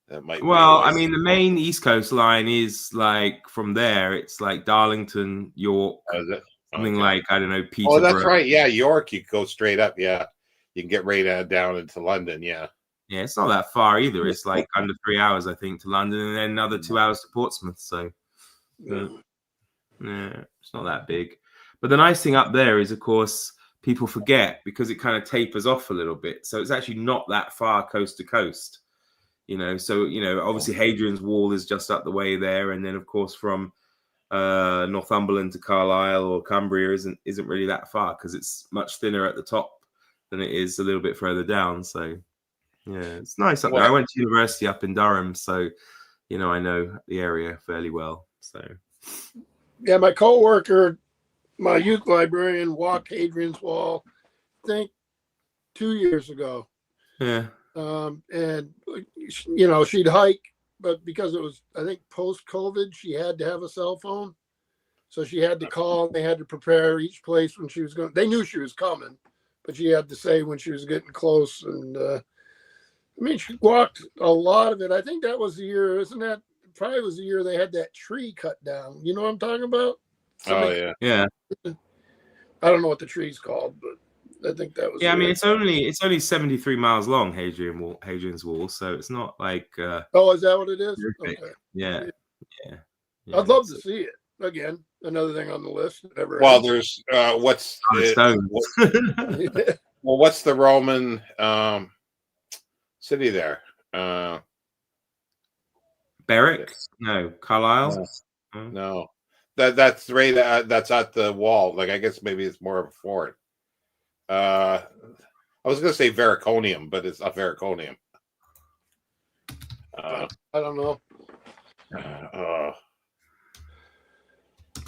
That might. Well, I mean, the main East Coast line is like from there. It's like Darlington, York, Something Okay. like, I don't know, Oh, that's Peterborough. right. Yeah, York. You go straight up. Yeah, you can get right down into London. Yeah. Yeah, it's not that far either. It's like under 3 hours, I think, to London, and then another 2 hours to Portsmouth. So, yeah, it's not that big. But the nice thing up there is, of course, people forget because it kind of tapers off a little bit. So it's actually not that far coast to coast, So, obviously Hadrian's Wall is just up the way there. And then, of course, from Northumberland to Carlisle or Cumbria isn't really that far because it's much thinner at the top than it is a little bit further down. So, yeah, it's nice up there. I went to university up in Durham, so I know the area fairly well. So Yeah, my coworker, my youth librarian, walked Hadrian's Wall, I think 2 years ago. Yeah. And she'd hike, but because it was, I think, post-COVID, she had to have a cell phone, so she had to call. And they had to prepare each place when she was going. They knew she was coming, but she had to say when she was getting close. And she walked a lot of it. I think that was the year, isn't that? Probably was the year they had that tree cut down. You know what I'm talking about? Yeah. I don't know what the tree's called, but I think that was. Yeah, I mean, it's only 73 miles long, Hadrian's Wall, so it's not like. Oh, is that what it is? Okay. Yeah. I'd love to see it again. Another thing on the list. Well, there's what's what's the Roman city there? Berwick? No, Carlisle. No. That's right. That's at the wall. Like, I guess maybe it's more of a fort. I was going to say Vericonium, but it's not Vericonium. I don't know.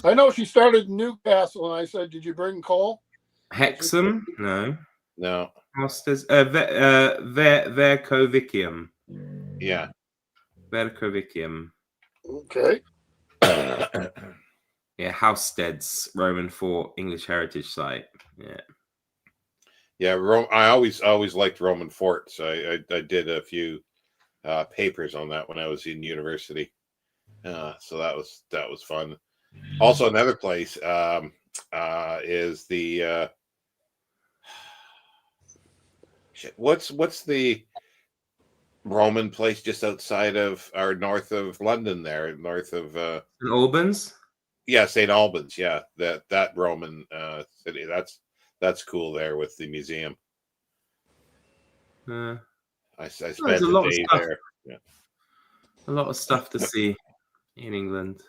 I know she started in Newcastle, and I said, "Did you bring coal?" Hexham? No. Hostes, Vercovicium. Yeah. Vercovicium. Okay. Yeah, Housesteads, Roman Fort, English Heritage Site. Yeah. Yeah, I always liked Roman forts. I did a few papers on that when I was in university. So that was fun. Also, another place is the what's the Roman place just outside of or north of London there, north of St. Albans? Yeah, St. Albans. Yeah, that Roman city. That's cool there with the museum. I spent a day there. Yeah. A lot of stuff to see in England,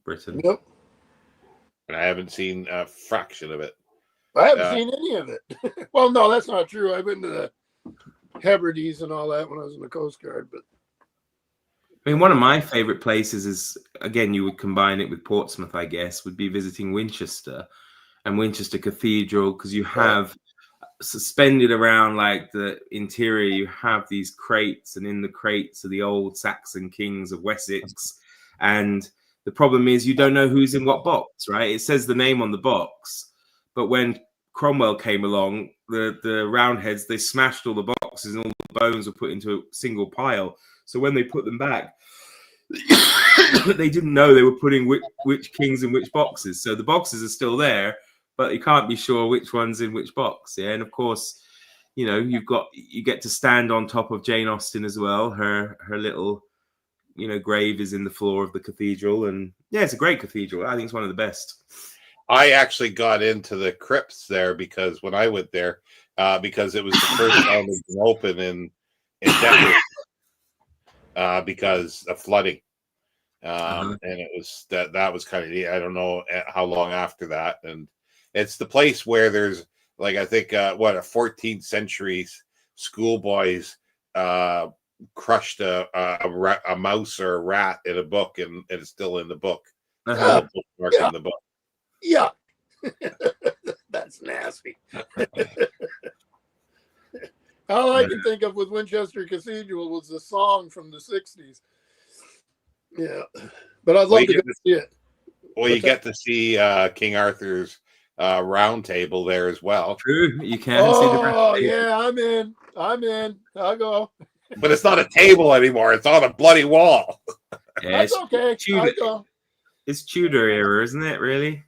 Britain. Yep. And I haven't seen a fraction of it. I haven't seen any of it. Well, no, that's not true. I've been to the Hebrides and all that when I was in the Coast Guard. But I mean, one of my favorite places is, again, you would combine it with Portsmouth, I guess, would be visiting Winchester and Winchester Cathedral, because you have suspended around like the interior, you have these crates, and in the crates are the old Saxon kings of Wessex. And the problem is you don't know who's in what box, right? It says the name on the box, but when Cromwell came along, the Roundheads, they smashed all the boxes and all the bones were put into a single pile. So when they put them back, they didn't know they were putting which kings in which boxes. So the boxes are still there, but you can't be sure which one's in which box. Yeah, and of course, you get to stand on top of Jane Austen as well. Her little grave is in the floor of the cathedral, and yeah, it's a great cathedral. I think it's one of the best. I actually got into the crypts there because when I went there, because it was the first time it was open in decades, because of flooding, and it was that was kind of neat. I don't know how long after that, and it's the place where there's like I think a 14th century schoolboys crushed a mouse or a rat in a book, and it's still in the book. Yeah. In the book. Yeah. That's nasty. All I can think of with Winchester Cathedral was the song from the 60s. Yeah. But I'd love to go see it. Well, you get to see King Arthur's round table there as well. True. You can see the round table. Yeah, I'm in. I'll go. But it's not a table anymore. It's on a bloody wall. Yeah, That's okay. I'll go. It's Tudor era, isn't it, really?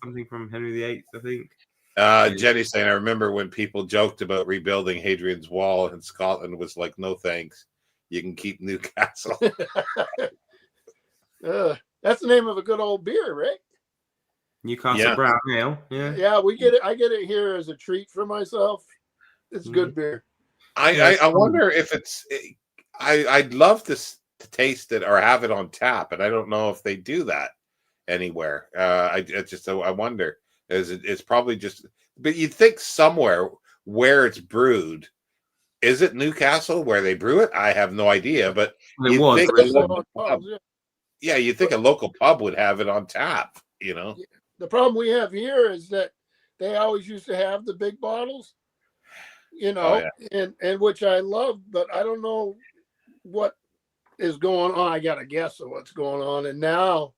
something from Henry VIII, I think. Jenny's saying, I remember when people joked about rebuilding Hadrian's Wall in Scotland was like, no thanks. You can keep Newcastle. That's the name of a good old beer, right? Newcastle Brown Ale. Yeah. Yeah, we get it. I get it here as a treat for myself. It's good beer. I wonder if it's. I'd love to taste it or have it on tap, and I don't know if they do that anywhere. I wonder. It's probably just. But you'd think somewhere where it's brewed. Is it Newcastle where they brew it? I have no idea, but it was. Think you'd think a local pub would have it on tap. You know. The problem we have here is that they always used to have the big bottles. You know, and which I love, but I don't know what is going on. I got a guess of what's going on. And now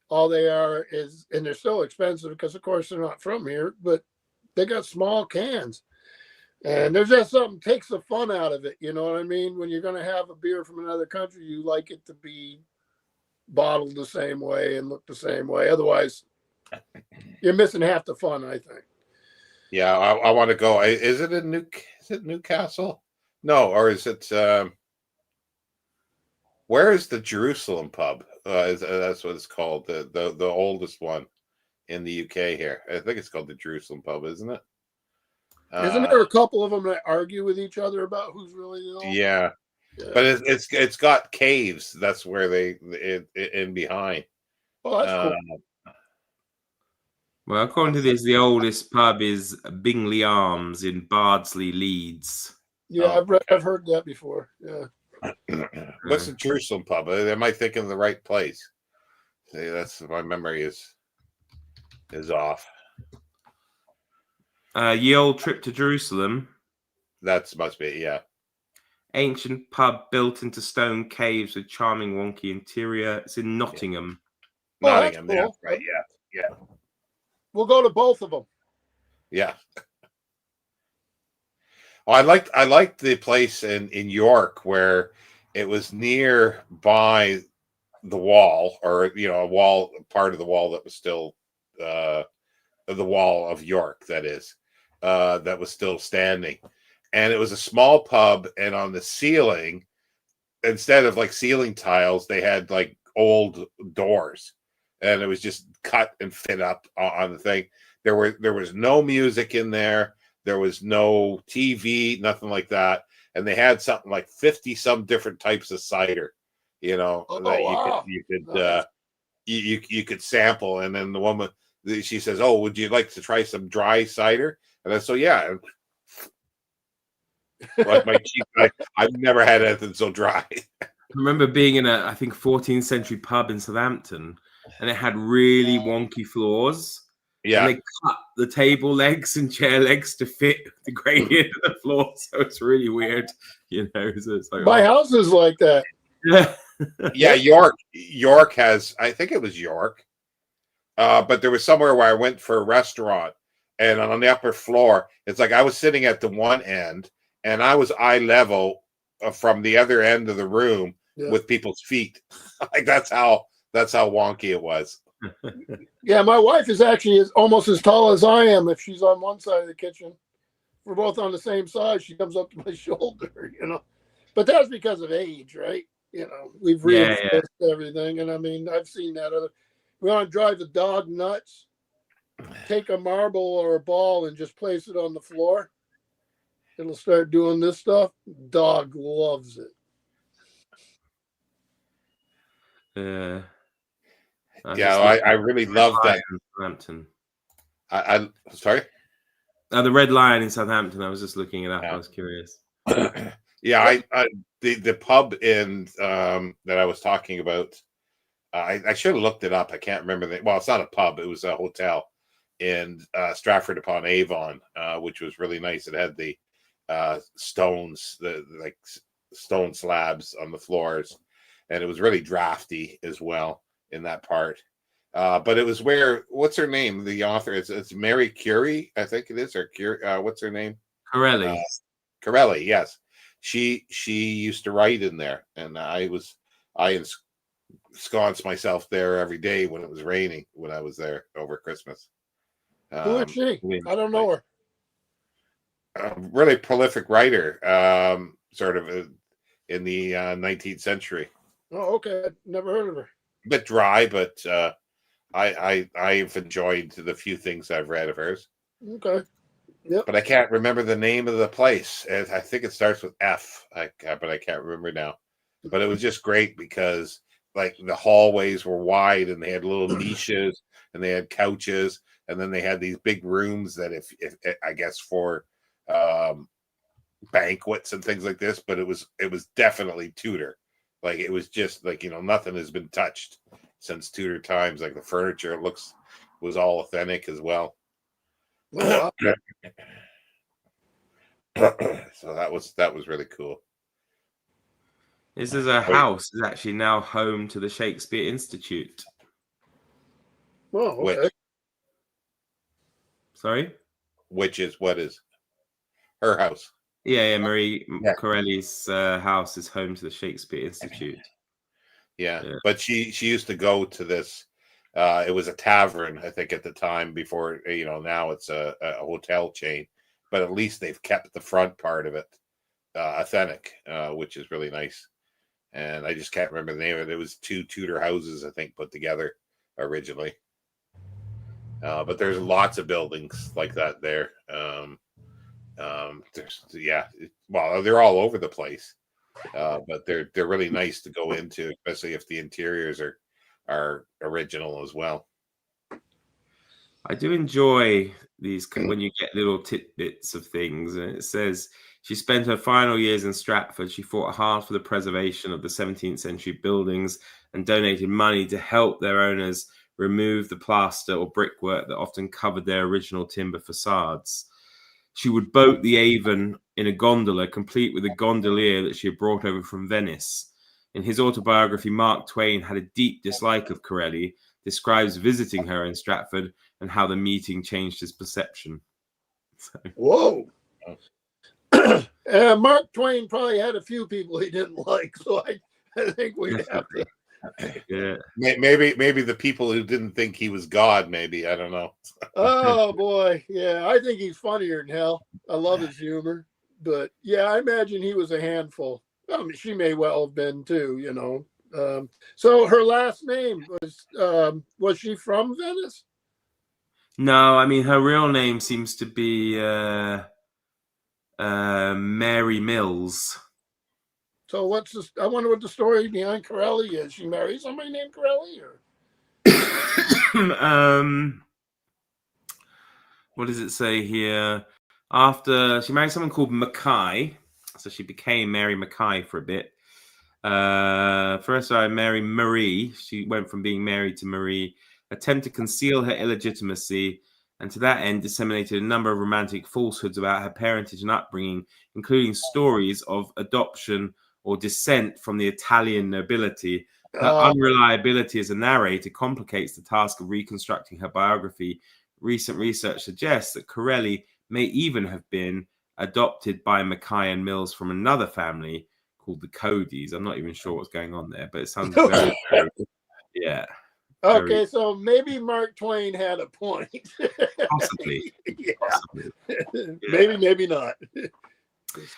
all they are is, and they're still expensive because, of course, they're not from here, but they got small cans. And there's just something takes the fun out of it. You know what I mean? When you're going to have a beer from another country, you like it to be bottled the same way and look the same way. Otherwise, you're missing half the fun, I think. Yeah, I want to go. Is it Newcastle? No, or is it? Where is the Jerusalem pub? That's what it's called. The oldest one in the UK here. I think it's called the Jerusalem pub, isn't it? Isn't there a couple of them that argue with each other about who's really the oldest? Yeah, but it's got caves. That's where they in behind. Oh, that's cool. Well, according to this, the oldest pub is Bingley Arms in Bardsley, Leeds. Yeah, I've heard that before. Yeah. What's the Jerusalem pub? Am I thinking of the right place? See, that's my memory is off. Ye Old Trip to Jerusalem. That must be, yeah. Ancient pub built into stone caves with charming wonky interior. It's in Nottingham. Yeah. Nottingham, Cool. yeah, right, yeah. We'll go to both of them. Yeah. Oh, I liked the place in York where it was nearby the wall, or a wall, part of the wall that was still the wall of York, that is, that was still standing. And it was a small pub, and on the ceiling, instead of like ceiling tiles, they had like old doors, and it was just cut and fit up on the thing. There was no music in there. There was no TV, nothing like that. And they had something like 50 some different types of cider, that you could sample. And then the woman, she says, "Oh, would you like to try some dry cider?" And I said, "Yeah." Like my cheek, I've never had anything so dry. I remember being in a, I think, 14th century pub in Southampton, and it had really wonky floors. Yeah, and they cut the table legs and chair legs to fit the gradient of the floor, so it's really weird, So it's like, my house is like that. Yeah. York has, I think it was York, but there was somewhere where I went for a restaurant, and on the upper floor, it's like I was sitting at the one end, and I was eye level from the other end of the room with people's feet. Like that's how wonky it was. Yeah, my wife is actually almost as tall as I am. If she's on one side of the kitchen, we're both on the same side. She comes up to my shoulder, But that's because of age, right? We've reinforced everything, and I mean, I've seen that. We want to drive the dog nuts. Take a marble or a ball and just place it on the floor. It'll start doing this stuff. Dog loves it. Yeah. I really love that. Southampton. I sorry. The Red Lion in Southampton. I was just looking it up. I was curious. Yeah, the pub in that I was talking about. I should have looked it up. I can't remember the. Well, it's not a pub. It was a hotel in Stratford upon Avon, which was really nice. It had the stones, the like stone slabs on the floors, and it was really drafty as well in that part. But it was where, what's her name? The author, it's Mary Curie, I think it is, or Curie. What's her name? Corelli. Corelli, yes. She used to write in there, and I ensconce myself there every day when it was raining when I was there over Christmas. Who is she? I don't know her. A really prolific writer, sort of in the 19th century. Oh, okay. I've never heard of her. A bit dry, but I've enjoyed the few things I've read of hers. Okay. Yep. But I can't remember the name of the place. I think it starts with F, but I can't remember now. But it was just great because like the hallways were wide and they had little niches and they had couches, and then they had these big rooms that if I guess for banquets and things like this, but it was definitely Tudor. Like it was just like, nothing has been touched since Tudor times. Like the furniture was all authentic as well. Oh, wow. So that was really cool. This is a house is actually now home to the Shakespeare Institute. Oh, okay. Sorry? What is her house? Yeah, Marie Corelli's house is home to the Shakespeare Institute. Yeah. But she used to go to this. It was a tavern, I think, at the time before. Now it's a hotel chain. But at least they've kept the front part of it authentic, which is really nice. And I just can't remember the name of it. It was 2 Tudor houses, I think, put together originally. But there's lots of buildings like that there. They're all over the place, but they're really nice to go into, especially if the interiors are original as well. I do enjoy these when you get little tidbits of things. And it says she spent her final years in Stratford. She fought hard for the preservation of the 17th century buildings and donated money to help their owners remove the plaster or brickwork that often covered their original timber facades. She would boat the Avon in a gondola, complete with a gondolier that she had brought over from Venice. In his autobiography, Mark Twain had a deep dislike of Corelli, describes visiting her in Stratford and how the meeting changed his perception. Whoa. Mark Twain probably had a few people he didn't like, so I think we'd have to. Yeah. Maybe the people who didn't think he was God, maybe. I don't know. Oh, boy. Yeah, I think he's funnier than hell. I love his humor. But, yeah, I imagine he was a handful. I mean, she may well have been, too, So her last name was she from Venice? No, I mean, her real name seems to be Mary Mills. So I wonder what the story behind Corelli is. She married somebody named Corelli, or? What does it say here? After she married someone called Mackay, so she became Mary Mackay for a bit. First, I married Marie. She went from being married to Marie. Attempted to conceal her illegitimacy, and to that end disseminated a number of romantic falsehoods about her parentage and upbringing, including stories of adoption or descent from the Italian nobility. Her unreliability as a narrator complicates the task of reconstructing her biography. Recent research suggests that Corelli may even have been adopted by Mackay and Mills from another family called the Codys. I'm not even sure what's going on there, but it sounds very, yeah. Okay, so maybe Mark Twain had a point. Possibly. Yeah. Possibly. Yeah. Maybe not.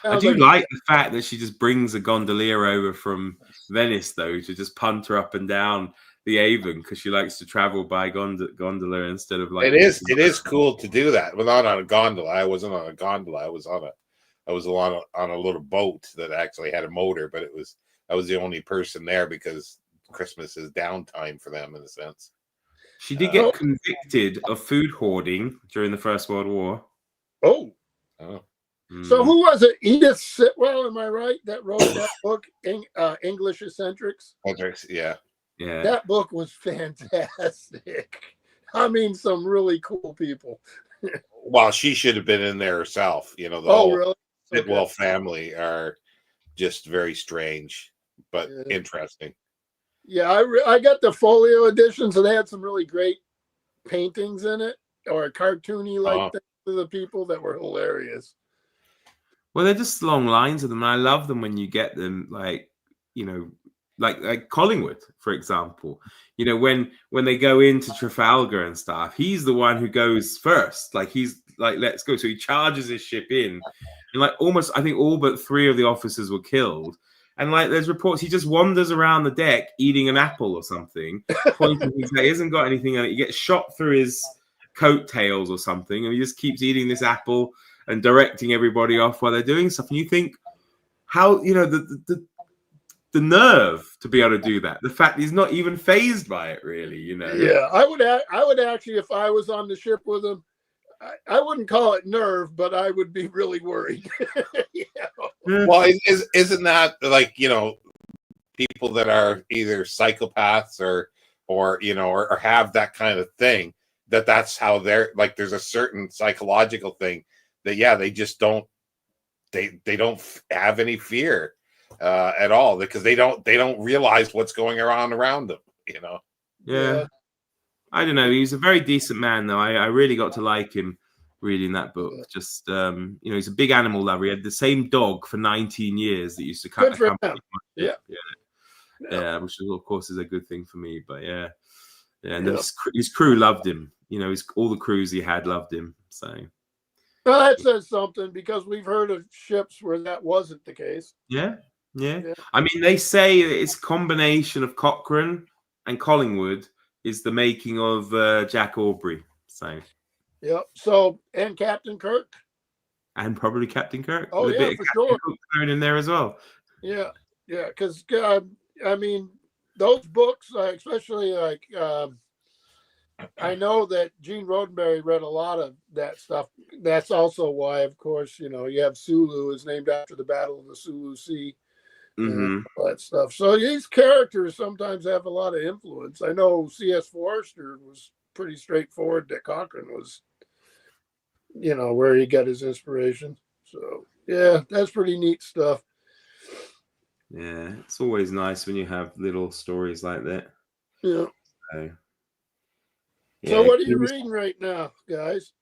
I do like the fact that she just brings a gondolier over from Venice, though, to just punt her up and down the Avon because she likes to travel by gondola instead of like. It is cool to do that. Well, not on a gondola. I wasn't on a gondola. I was on a little boat that actually had a motor, but I was the only person there because Christmas is downtime for them in a sense. She did get convicted of food hoarding during the First World War. Oh. So who was it? Edith Sitwell, am I right? That wrote that book, English Eccentrics? Yeah. Yeah. That book was fantastic. I mean, some really cool people. Well, she should have been in there herself. The whole really? Sitwell family are just very strange, but interesting. Yeah, I got the folio edition, so they had some really great paintings in it, or cartoony things to the people that were hilarious. Well, they're just long lines of them. And I love them when you get them, like, the like Collingwood, for example. You know, when they go into Trafalgar and stuff, he's the one who goes first. Like he's like, let's go. So he charges his ship in, and like almost, I think all but 3 of the officers were killed. And like there's reports he just wanders around the deck eating an apple or something, pointing he hasn't got anything on it. He gets shot through his coattails or something, and he just keeps eating this apple and directing everybody off while they're doing stuff. And you think, how, you know, the nerve to be able to do that. The fact he's not even fazed by it, really, you know. Yeah, I would actually, if I was on the ship with him, I wouldn't call it nerve, but I would be really worried. Well, isn't that like, you know, people that are either psychopaths or you know, or have that kind of thing, that's how they're like, there's a certain psychological thing that, yeah, they just don't, they don't have any fear at all, because they don't realize what's going on around them, you know. Yeah. I don't know. He's a very decent man, though. I really got to like him reading that book. Just, you know, he's a big animal lover. He had the same dog for 19 years that used to cut the company. Yeah, which of course is a good thing for me. But yeah. And his crew loved him. You know, all the crews he had loved him. So. Well, that says something, because we've heard of ships where that wasn't the case. Yeah. I mean, they say it's a combination of Cochrane and Collingwood is the making of Jack Aubrey. So, yep. So, and Captain Kirk, and probably Captain Kirk. Oh with a yeah, bit for of Captain sure. Cook thrown in there as well. Yeah. Because I mean, those books, especially like I know that Gene Roddenberry read a lot of that stuff. That's also why, of course, you know, you have Sulu is named after the Battle of the Sulu Sea. And all that stuff. So these characters sometimes have a lot of influence. I know C.S. Forester was pretty straightforward that Cochrane was, you know, where he got his inspiration. So yeah, that's pretty neat stuff. Yeah, it's always nice when you have little stories like that. Yeah. So what are you reading right now, guys?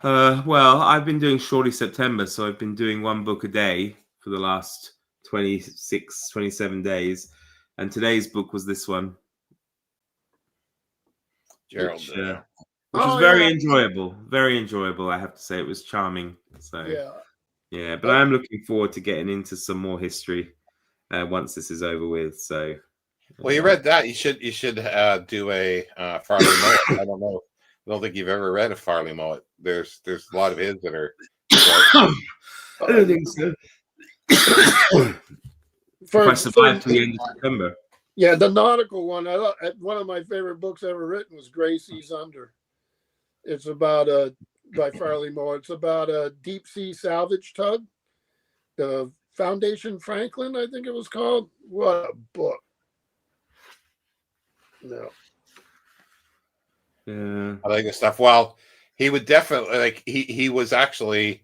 Well, I've been doing Shorty September, so I've been doing 1 book a day for the last 27 days. And today's book was this one. Gerald. Which was very enjoyable. Very enjoyable, I have to say. It was charming. So yeah, but I am looking forward to getting into some more history once this is over with. So well, you read that. You should do a Farley Mowat. I don't know. I don't think you've ever read a Farley Mowat. There's a lot of his that are. I don't think so. If I survive to the end of September. Yeah, the nautical one. One of my favorite books ever written was Gray Seas Under. It's about by Farley Mowat. It's about a deep sea salvage tug, the Foundation Franklin, I think it was called. What a book! No. Yeah, I like this stuff. Well, he would definitely like he was actually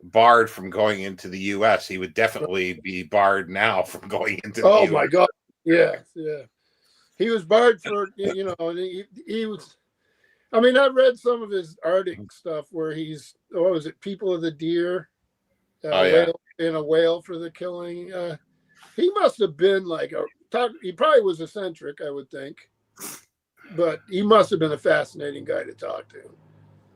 barred from going into the U.S. He would definitely be barred now from going into the US. My God. Yeah. He was barred for, you know, and he was, I mean, I read some of his Arctic stuff where he's, what was it, People of the Deer, in a whale for the killing. He must have been like he probably was eccentric, I would think, but he must have been a fascinating guy to talk to.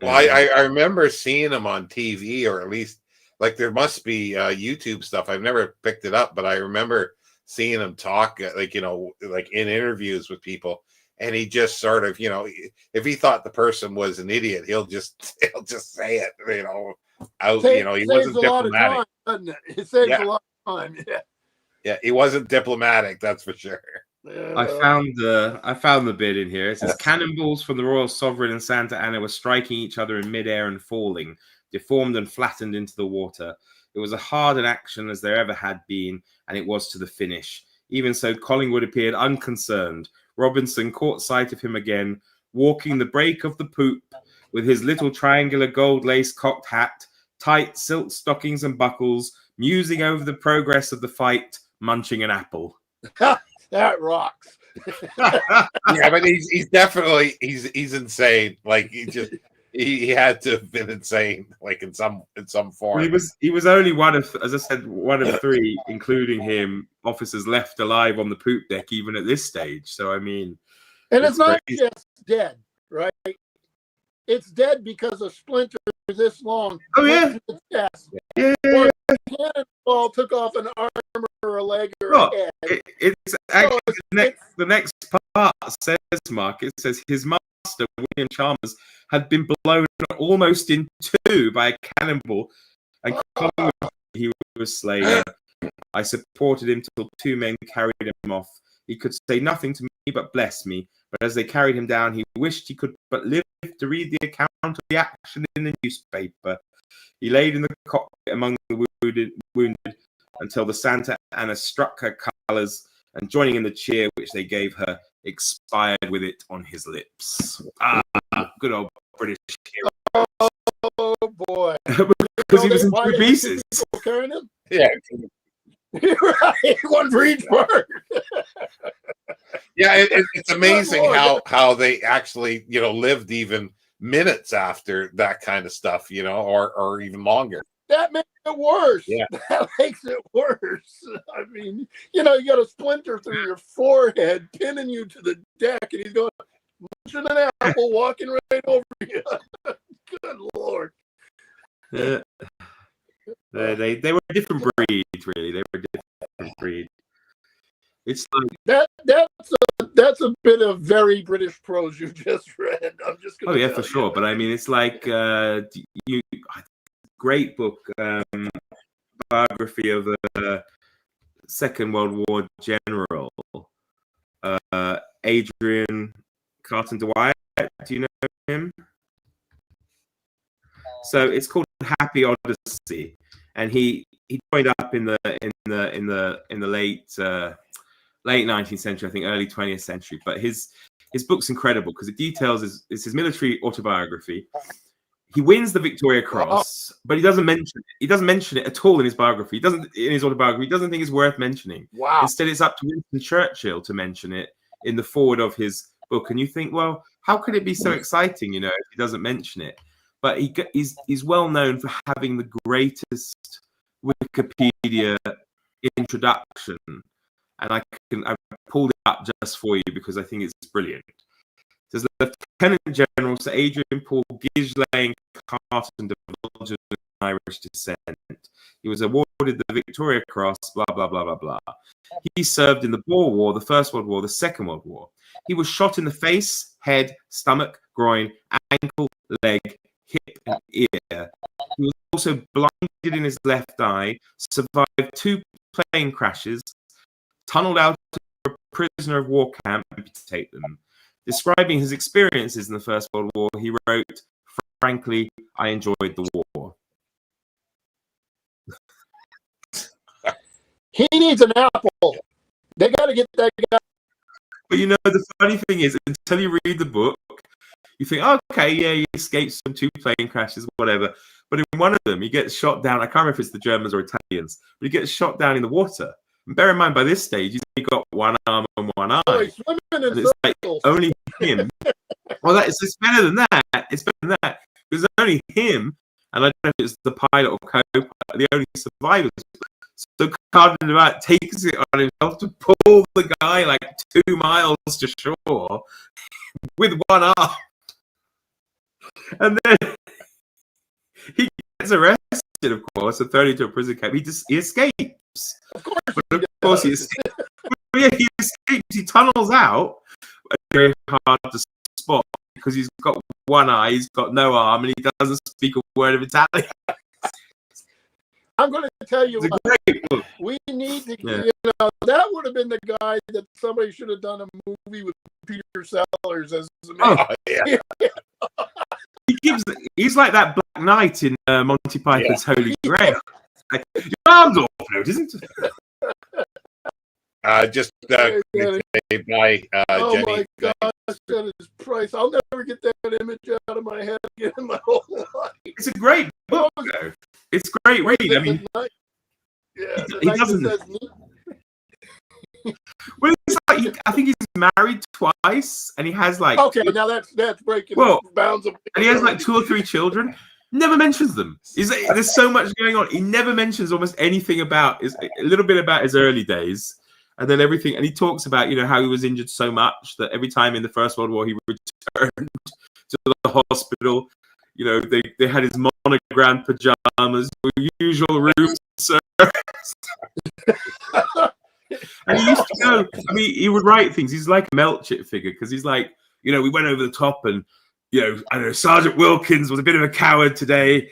Well, I remember seeing him on TV, or at least like there must be YouTube stuff. I've never picked it up, but I remember seeing him talk, like, you know, like in interviews with people, and he just sort of, you know, if he thought the person was an idiot, he'll just say it, you know, out. You know, he wasn't diplomatic. Doesn't it? It saves a lot of time. Yeah, he wasn't diplomatic, that's for sure. I found the bit in here. It says cannonballs from the Royal Sovereign and Santa Ana were striking each other in midair and falling, deformed and flattened into the water. It was as hard an action as there ever had been, and it was to the finish. Even so, Collingwood appeared unconcerned. Robinson caught sight of him again, walking the break of the poop with his little triangular gold-lace cocked hat, tight silk stockings and buckles, musing over the progress of the fight, munching an apple. That rocks. Yeah, but he's definitely he's insane. Like he had to have been insane, like in some form. Well, he was only one of, as I said, one of three, including him, officers left alive on the poop deck even at this stage. So I mean, and it's not just dead, right? It's dead because a splinter this long. Oh yeah, yeah. A cannonball took off an arm or a leg or a head. It's actually the next part says, Mark. It says his master William Chalmers had been blown almost in two by a cannonball, and he was slain. I supported him till two men carried him off. He could say nothing to me but bless me. But as they carried him down, he wished he could but live to read the account of the action in the newspaper. He laid in the cockpit among the wounded until the Santa Ana struck her colours, and joining in the cheer which they gave her, expired with it on his lips. Ah, good old British hero. Oh boy! Because he was in two pieces. Carrying him? Yeah. Right, one for each part. Yeah, it's amazing how they actually, lived even minutes after that kind of stuff, or even longer. That makes it worse. Yeah. That makes it worse. I mean, you got a splinter through your forehead, pinning you to the deck, and he's going, munching an apple, walking right over you. Good Lord. Yeah. They were a different breed, really. They were a different breed. It's like that's a bit of very British prose you just read. I'm just gonna. Oh yeah, for sure. But I mean, it's like great book, biography of a Second World War general, Adrian Carpenter Wyatt. Do you know him? So it's called Happy Odyssey, and he joined up in the late 19th century, I think early 20th century. But his book's incredible because it details his military autobiography. He wins the Victoria Cross, but he doesn't mention it at all in his biography. In his autobiography. He doesn't think it's worth mentioning. Wow. Instead, it's up to Winston Churchill to mention it in the foreword of his book. And you think, well, how could it be so exciting, if he doesn't mention it? But he's well known for having the greatest Wikipedia introduction, and I pulled it up just for you because I think it's brilliant. It says Lieutenant General Sir Adrian Paul Gidgley Carton divulged an Irish descent. He was awarded the Victoria Cross. Blah blah blah blah blah. He served in the Boer War, the First World War, the Second World War. He was shot in the face, head, stomach, groin, ankle, leg, hip and ear. He was also blinded in his left eye, survived 2 plane crashes, tunneled out to a prisoner of war camp and amputate them. Describing his experiences in the First World War, he wrote, "Frankly, I enjoyed the war." He needs an apple. They got to get that guy. But the funny thing is, until you read the book, you think, okay, yeah, he escapes from 2 plane crashes, whatever. But in one of them, he gets shot down. I can't remember if it's the Germans or Italians, but he gets shot down in the water. And bear in mind, by this stage, he's only got one arm and one eye. Oh, he's swimming in it's like only him. Well, it's better than that. It's better than that. Because only him, and I don't know if it's the pilot or co-pilot, the only survivors. So Carter takes it on himself to pull the guy like 2 miles to shore with one arm. And then he gets arrested, of course, and thrown into a prison camp. He escapes. Of course he escapes. Yeah, he escapes. He tunnels out. Very hard to spot because he's got one eye, he's got no arm, and he doesn't speak a word of Italian. I'm going to tell you what, great book. We need to, that would have been the guy that somebody should have done a movie with Peter Sellers as the man. Oh, yeah. He's like that Black Knight in Monty Python's Holy Grail. Like, your arm's off, isn't it? Just by oh Jenny. My gosh, that is price. I'll never get that image out of my head again in my whole life. It's a great book, though. It's a great read. I mean, yeah, he doesn't. Well, it's like I think he's married twice, and he has like Okay, now that's breaking Well, the bounds of. and he has like 2 or 3 children. Never mentions them. There's so much going on. He never mentions almost anything about a little bit about his early days, and then everything. And he talks about how he was injured so much that every time in the First World War he returned to the hospital. They had his monogrammed pajamas, usual room service. And he used to go. I mean, he would write things. He's like a Melchett figure because he's like, we went over the top, and I don't know, Sergeant Wilkins was a bit of a coward today.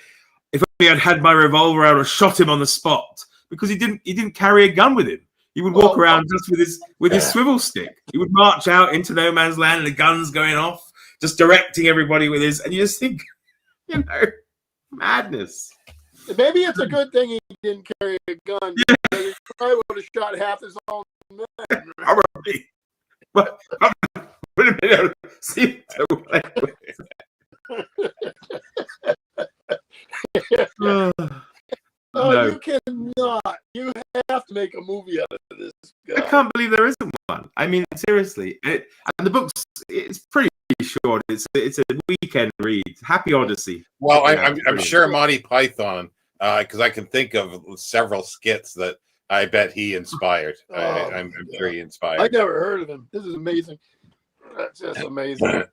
If only I'd had my revolver, I would have shot him on the spot, because he didn't carry a gun with him. He would walk around just with his swivel stick. He would march out into no man's land, and the gun's going off, just directing everybody with his. And you just think, madness. Maybe it's a good thing he didn't carry a gun. Yeah. He probably would have shot half his own men. Probably. But would have been able to see No. You cannot. You have to make a movie out of this guy. I can't believe there isn't one. I mean, seriously. And the book's it's pretty short. It's a weekend read. Happy Odyssey. Well, I'm sure Monty Python, because I can think of several skits that I bet he inspired. I'm sure he inspired. I never heard of him. This is amazing. That's just amazing.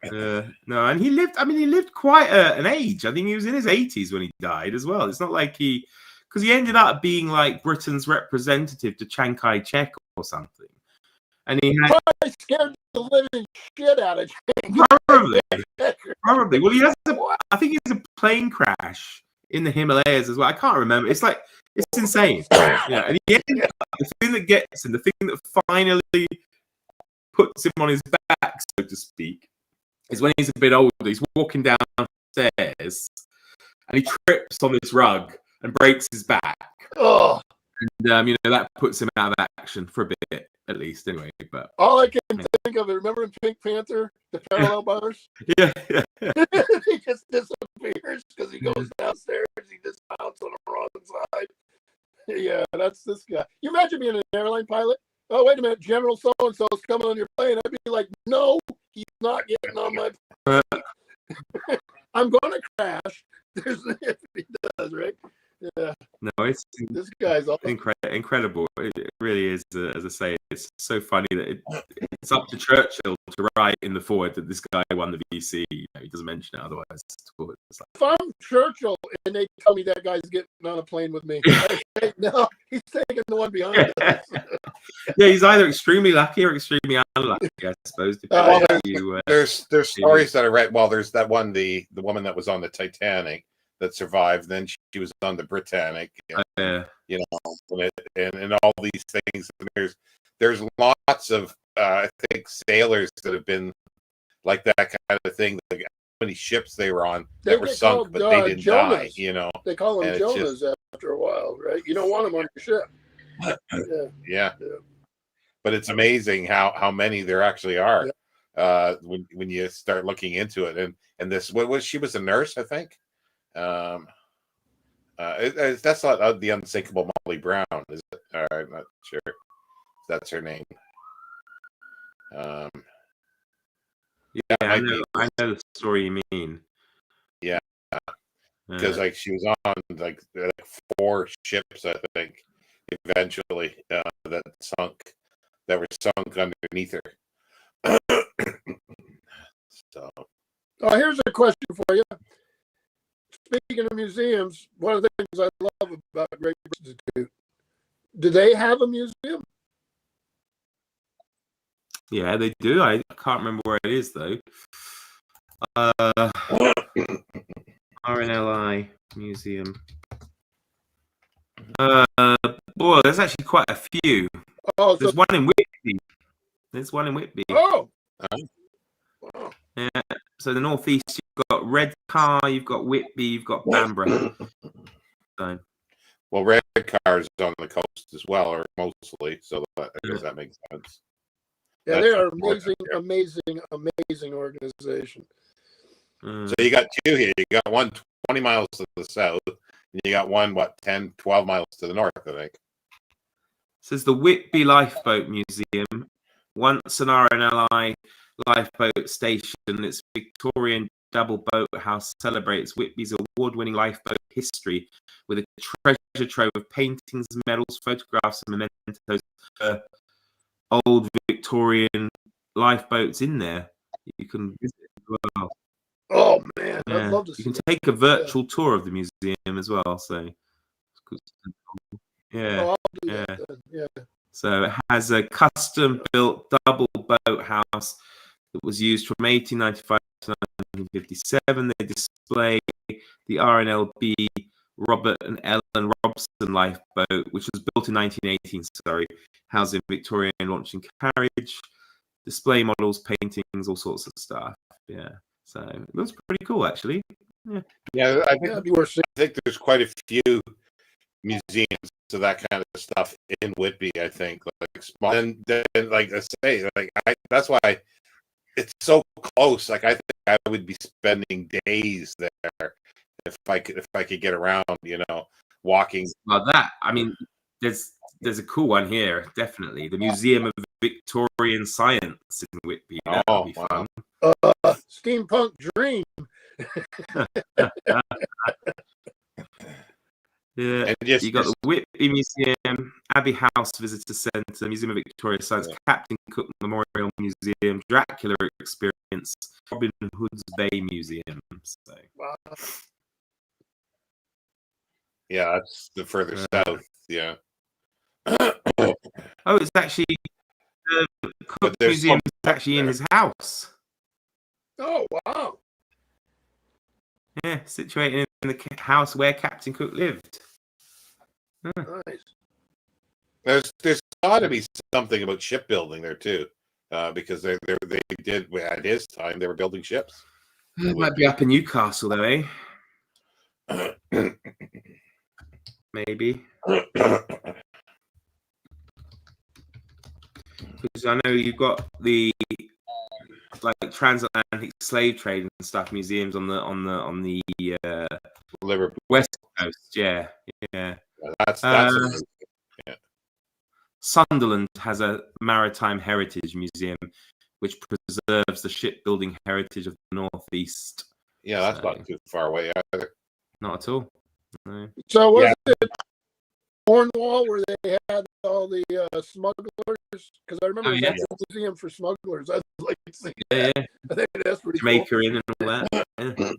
No, and he lived quite an age. I think he was in his 80s when he died as well. It's not like because he ended up being like Britain's representative to Chiang Kai-shek or something. And he had probably scared the living shit out of Chiang. Probably. Well, I think he has a plane crash in the Himalayas as well. I can't remember. It's insane. And he ended up, the thing that gets him, the thing that finally puts him on his back, so to speak, is when he's a bit older. He's walking downstairs and he trips on this rug and breaks his back. Oh. And that puts him out of action for a bit, at least, anyway. But all I can think of, remember in Pink Panther, the parallel bars? Yeah. He just disappears because he goes downstairs. He just mounts on the wrong side. Yeah, that's this guy. You imagine being an airline pilot? Oh, wait a minute, General so-and-so is coming on your plane. I'd be like, no, he's not getting on my plane. I'm going to crash. There's if he does, right? Yeah. No, it's this guy's incredible. It really is. As I say, it's so funny that it's up to Churchill to write in the foreword that this guy won the VC. He doesn't mention it otherwise. If I'm Churchill and they tell me that guy's getting on a plane with me, no, he's taking the one behind us. Yeah, he's either extremely lucky or extremely unlucky, I suppose. There's stories that I read. Well, there's that one, the woman that was on the Titanic that survived. Then she was on the Britannic, and, and all these things. And there's lots of I think sailors that have been like that kind of thing. Like how many ships they were on that were sunk, but they didn't die. They call them Jonas after a while, right? You don't want them on your ship. Yeah. But it's amazing how many there actually are when you start looking into it. And this, what was she was a nurse, I think. That's not the unsinkable Molly Brown, is it? I'm not sure if that's her name. I know the story you mean. Yeah, because like she was on like 4 ships, I think, eventually that were sunk underneath her. So, here's a question for you. Speaking of museums, one of the things I love about Great Britain Institute, do they have a museum? Yeah, they do. I can't remember where it is though. RNLI Museum. Boy, there's actually quite a few. There's one in Whitby. Oh. Yeah. So the northeast, you've got Redcar, you've got Whitby, you've got Bamburgh. Well, Redcar is on the coast as well, or mostly. So I guess that makes sense. Yeah, they are amazing organization. So you got 2 here. You got one 20 miles to the south, and you got one, 10, 12 miles to the north, I think. Says the Whitby Lifeboat Museum, once an RNLI lifeboat station, its Victorian double boathouse celebrates Whitby's award-winning lifeboat history with a treasure trove of paintings, medals, photographs, and mementos of old Victorian lifeboats in there. You can visit as well. Oh man, Yeah. I'd love to see You can that. take a virtual tour of the museum as well. So, yeah, Oh, I'll do yeah. that then. Yeah. So it has a custom-built double boathouse that was used from 1895 to 1957. They display the RNLB Robert and Ellen Robson lifeboat, which was built in 1918. Housing Victorian launching carriage, display models, paintings, all sorts of stuff. Yeah, so it looks pretty cool, actually. Yeah, I That'd be worth seeing. think there's quite a few museums of that kind of stuff in Whitby. I think like small, and then like I say, like that's why it's so close. Like I think I would be spending days there if I could get around. Walking. Well, I mean, there's a cool one here, definitely. The Museum of Victorian Science in Whitby. That would be fun. Steampunk Dream. Yeah, And you got the Whitby Museum, Abbey House Visitor Centre, Museum of Victorian Science, Captain Cook Memorial Museum, Dracula Experience, Robin Hood's Bay Museum. So. Wow. Yeah, that's the further south. Yeah. Oh, it's actually the Cook Museum is actually in his house. Oh wow. Yeah, situated in the house where Captain Cook lived. Nice. There's got to be something about shipbuilding there too, because they did at his time they were building ships. It might be up in Newcastle though, eh? Maybe. Because I know you've got the transatlantic slave trade and stuff museums on the Liverpool West Coast. Yeah. That's yeah. Sunderland has a maritime heritage museum which preserves the shipbuilding heritage of the Northeast. Yeah, that's not too far away either. Not at all. No. So was it Cornwall where they had all the smugglers? Because I remember that's a museum for smugglers. I'd like to see that. Yeah. I think that's pretty Jamaica cool. in and all that.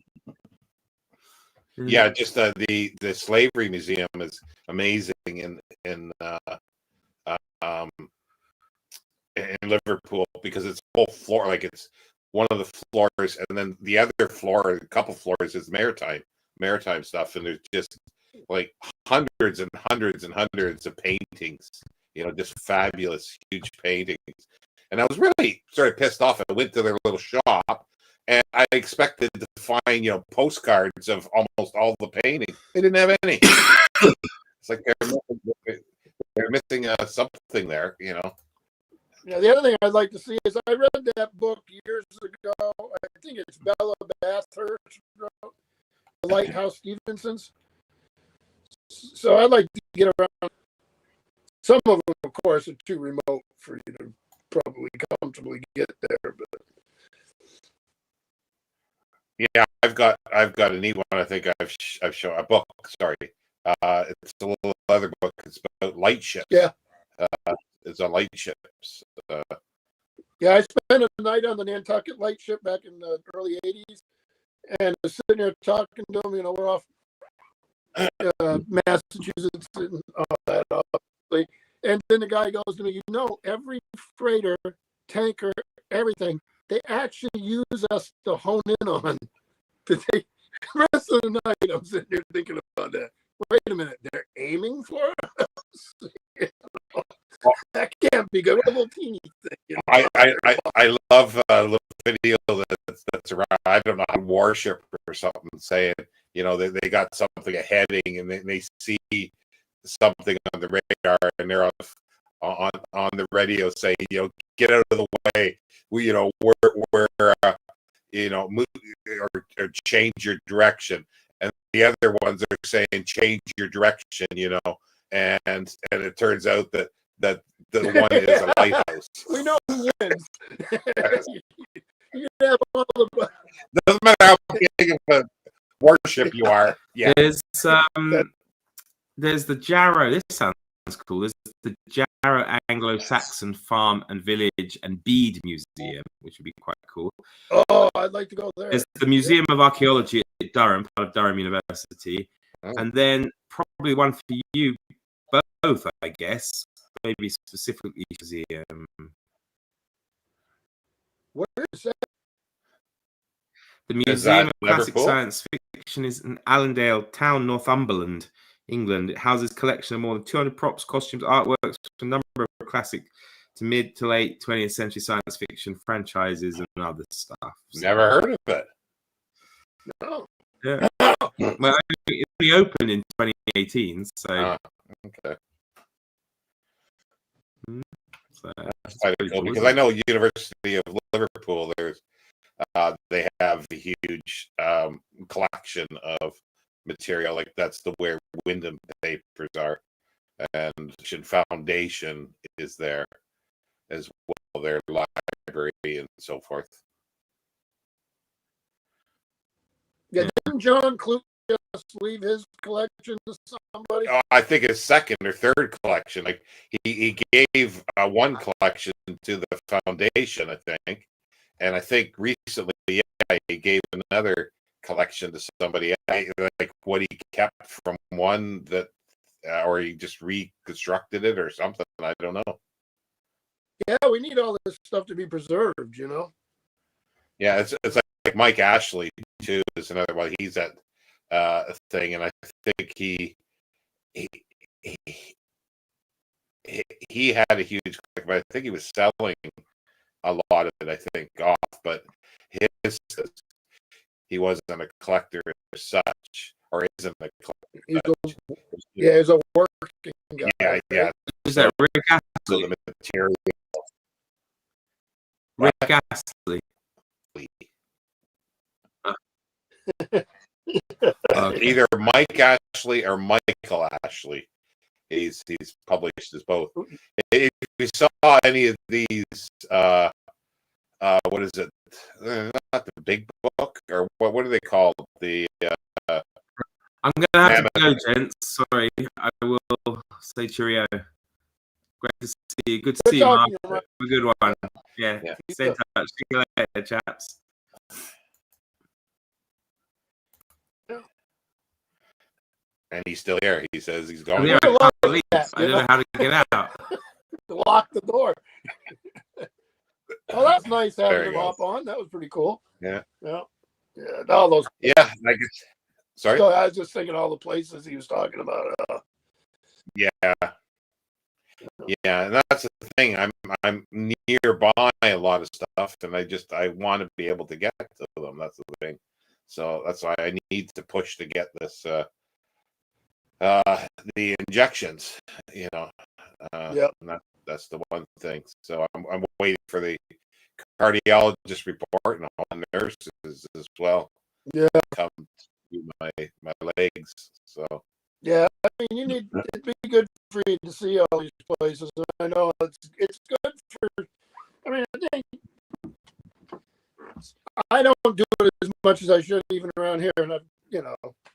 Yeah, just the slavery museum is amazing in Liverpool because it's a whole floor, like it's one of the floors, and then the other floor, a couple floors, is maritime stuff, and there's just like hundreds and hundreds and hundreds of paintings, just fabulous, huge paintings. And I was really sort of pissed off. I went to their little shop, and I expected to find, postcards of almost all the paintings. They didn't have any. It's like they're missing something there, Yeah, the other thing I'd like to see is I read that book years ago. I think it's Bella Bathurst wrote, The Lighthouse Stevensons. So I'd like to get around. Some of them, of course, are too remote for you to probably comfortably get there. But yeah, I've got a neat one. I think I've shown a book. Sorry, it's a little other book. It's about light ships. Yeah, it's on light ships. Yeah, I spent a night on the Nantucket Lightship back in the early '80s, and I was sitting there talking to them. We're off Massachusetts and all that, obviously. And then the guy goes to me, every freighter, tanker, everything, they actually use us to hone in on. To take the rest of the night, I'm sitting there thinking about that. Wait a minute, they're aiming for us? That can't be good. What a little teeny thing. I love a little video that's around. I don't know, a warship or something saying, they got something, a heading, and they see something on the radar, and they're on the radio saying, get out of the way. We're move or change your direction. And the other ones are saying change your direction, and it turns out that that the one is a lighthouse. We know who wins. You can have all the. Doesn't matter how big of a warship you are. Yeah. There's the Jarrow. This sounds cool. There's the Jarrow Anglo-Saxon Farm and Village and Bead Museum, which would be quite cool. Oh, I'd like to go there. There's the Museum of Archaeology at Durham, part of Durham University. Oh. And then probably one for you both, I guess. Maybe specifically museum. What is that? The Museum of Classic Liverpool? Science Fiction is in Allendale Town, Northumberland, England. It houses a collection of more than 200 props, costumes, artworks from a number of classic to mid to late 20th century science fiction franchises and other stuff. Never heard of it. No. Yeah. Well, it only opened in 2018, so. Okay. So That's quite cool, because I know University of Liverpool, they have a huge collection of material, like that's where Wyndham papers are, and Foundation is there as well, their library and so forth. Yeah, didn't John Clute just leave his collection to somebody? I think his second or third collection. Like he gave one collection to the foundation, I think, and I think recently, yeah, he gave another collection to somebody. Like what he kept from one that, or he just reconstructed it or something. I don't know. Yeah, we need all this stuff to be preserved, you know. Yeah, it's like Mike Ashley too is another one. He's at a thing, and I think he had a huge, but I think he was selling a lot of it, I think, off, but he wasn't a collector as such, or isn't a collector. He's a working guy. Yeah, yeah. Is that Rick So Astley? the material. Rick Astley. Either Mike Ashley or Michael Ashley. He's published as both. If you saw any of these, what is it? Not the Big Book, or what are they called? The I'm gonna have to go, gents. Sorry, I will say cheerio. Great to see you. Good to see you, Mark. Have a good one. Yeah. Stay in touch. See you later, chaps. And he's still here. He says he's going. Yeah, I can't leave. I don't know how to get out. Lock the door. Oh, that's nice having him hop on. That was pretty cool. Yeah. Yeah. All those. Yeah. I guess. Sorry. So I was just thinking all the places he was talking about. Yeah. Yeah, and that's the thing. I'm nearby a lot of stuff, and I want to be able to get to them. That's the thing. So that's why I need to push to get this. The injections, you know. Yep. And that's the one thing. So I'm waiting for the cardiologist report and all the nurses as well. Yeah. Come to my legs. So. Yeah, I mean, it'd be good for you to see all these places. I know it's good for. I mean, I think I don't do it as much as I should even around here, and this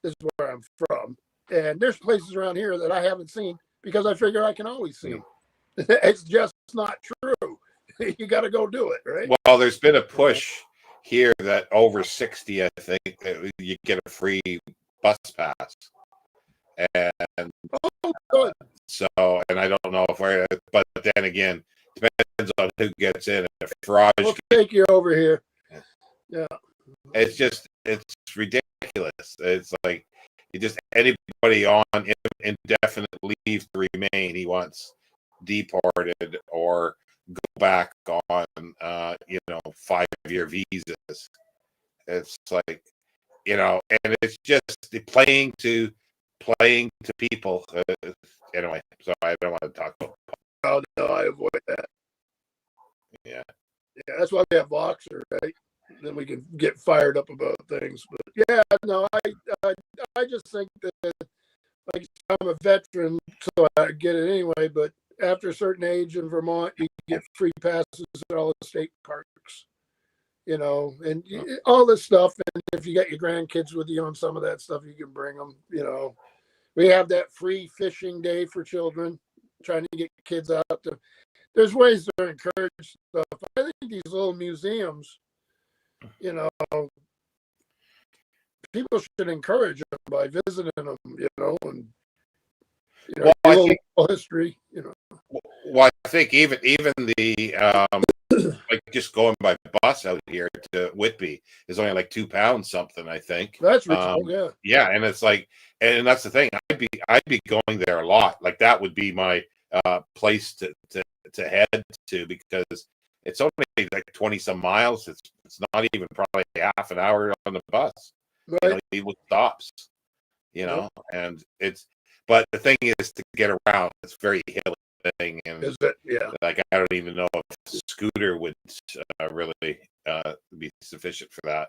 is where I'm from. And there's places around here that I haven't seen because I figure I can always see them. It's just not true. You got to go do it, right? Well, there's been a push here that over 60, I think, you get a free bus pass. And so, and I don't know but then again, depends on who gets in. If Raj we'll take you over here. Yeah. It's ridiculous. It's like anybody on indefinite leave to remain, he wants deported or go back on 5-year visas. It's like, and it's just playing to people. Anyway, so I don't want to talk about. Oh no, I avoid that. Yeah, that's why we have Voxer, right? Then we can get fired up about things. But yeah, no, I just think that, like, I'm a veteran, so I get it anyway. But after a certain age in Vermont, you get free passes at all the state parks, and all this stuff. And if you got your grandkids with you on some of that stuff, you can bring them. We have that free fishing day for children, trying to get kids out to. There's ways to encourage stuff. I think these little museums, people should encourage them by visiting them, and Well, I think, history, well, I think even the like just going by bus out here to Whitby is only like £2 something, I think. That's reasonable, yeah, and it's like, and that's the thing. I'd be going there a lot. Like that would be my place to head to, because it's only like 20 some miles. It's not even probably half an hour on the bus. right. With stops, and it's. But the thing is to get around. It's very hilly thing, and Is it? Yeah. like I don't even know if a scooter would really be sufficient for that.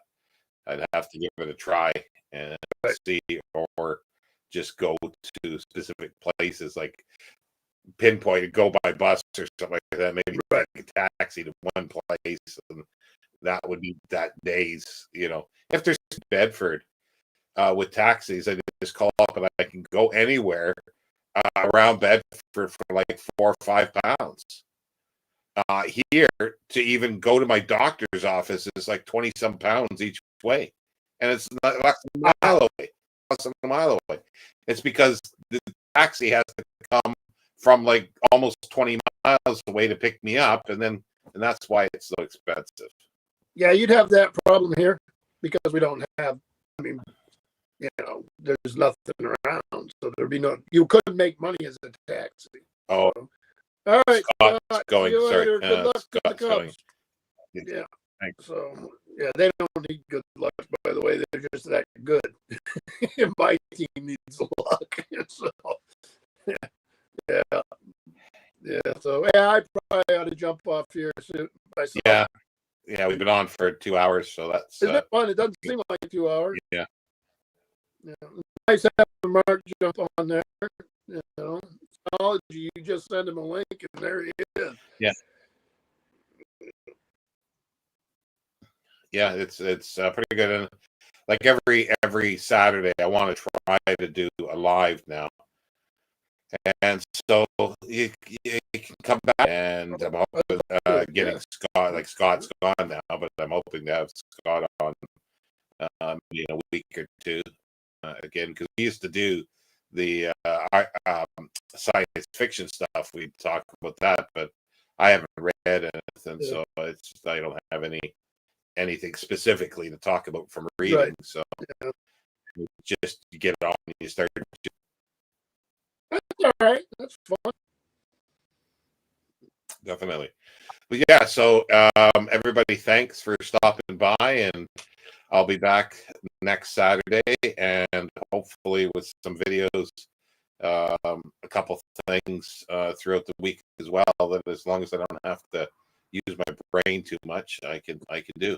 I'd have to give it a try and see, or just go to specific places, like pinpoint and go by bus or something like that. Maybe take a taxi to one place, and that would be that days. If there's Bedford with taxis, I just call up and I can go anywhere around Bedford for like £4 or £5. Here to even go to my doctor's office is like 20 some pounds each way, and it's not less than a mile away. Less than a mile away. It's because the taxi has to come from like almost 20 miles away to pick me up, and that's why it's so expensive. Yeah, you'd have that problem here because we don't have. I mean, there's nothing around, so there'd be no. You couldn't make money as a taxi. Oh, all right. Scott's going. Sorry, Good luck with the Scott's Cubs. going. Yeah. Thanks. So they don't need good luck. By the way, they're just that good. My team needs luck. So yeah. So I probably ought to jump off here soon. Yeah, we've been on for 2 hours, so that's. Isn't it fun? It doesn't seem like 2 hours. Yeah. Nice having Mark jump on there. Technology, you just send him a link and there he is. Yeah. Yeah, it's pretty good. And like every Saturday, I want to try to do a live now. And so you can come back, and I'm hoping getting Scott. Like Scott's gone now, but I'm hoping to have Scott on in a week or two again, because we used to do the science fiction stuff. We talk about that, but I haven't read anything, so it's just, I don't have anything specifically to talk about from reading. Right. So just you get it on and you start. That's all right. That's fun. Definitely. But yeah, so everybody, thanks for stopping by, and I'll be back next Saturday, and hopefully with some videos, a couple things throughout the week as well, that as long as I don't have to use my brain too much, I can do.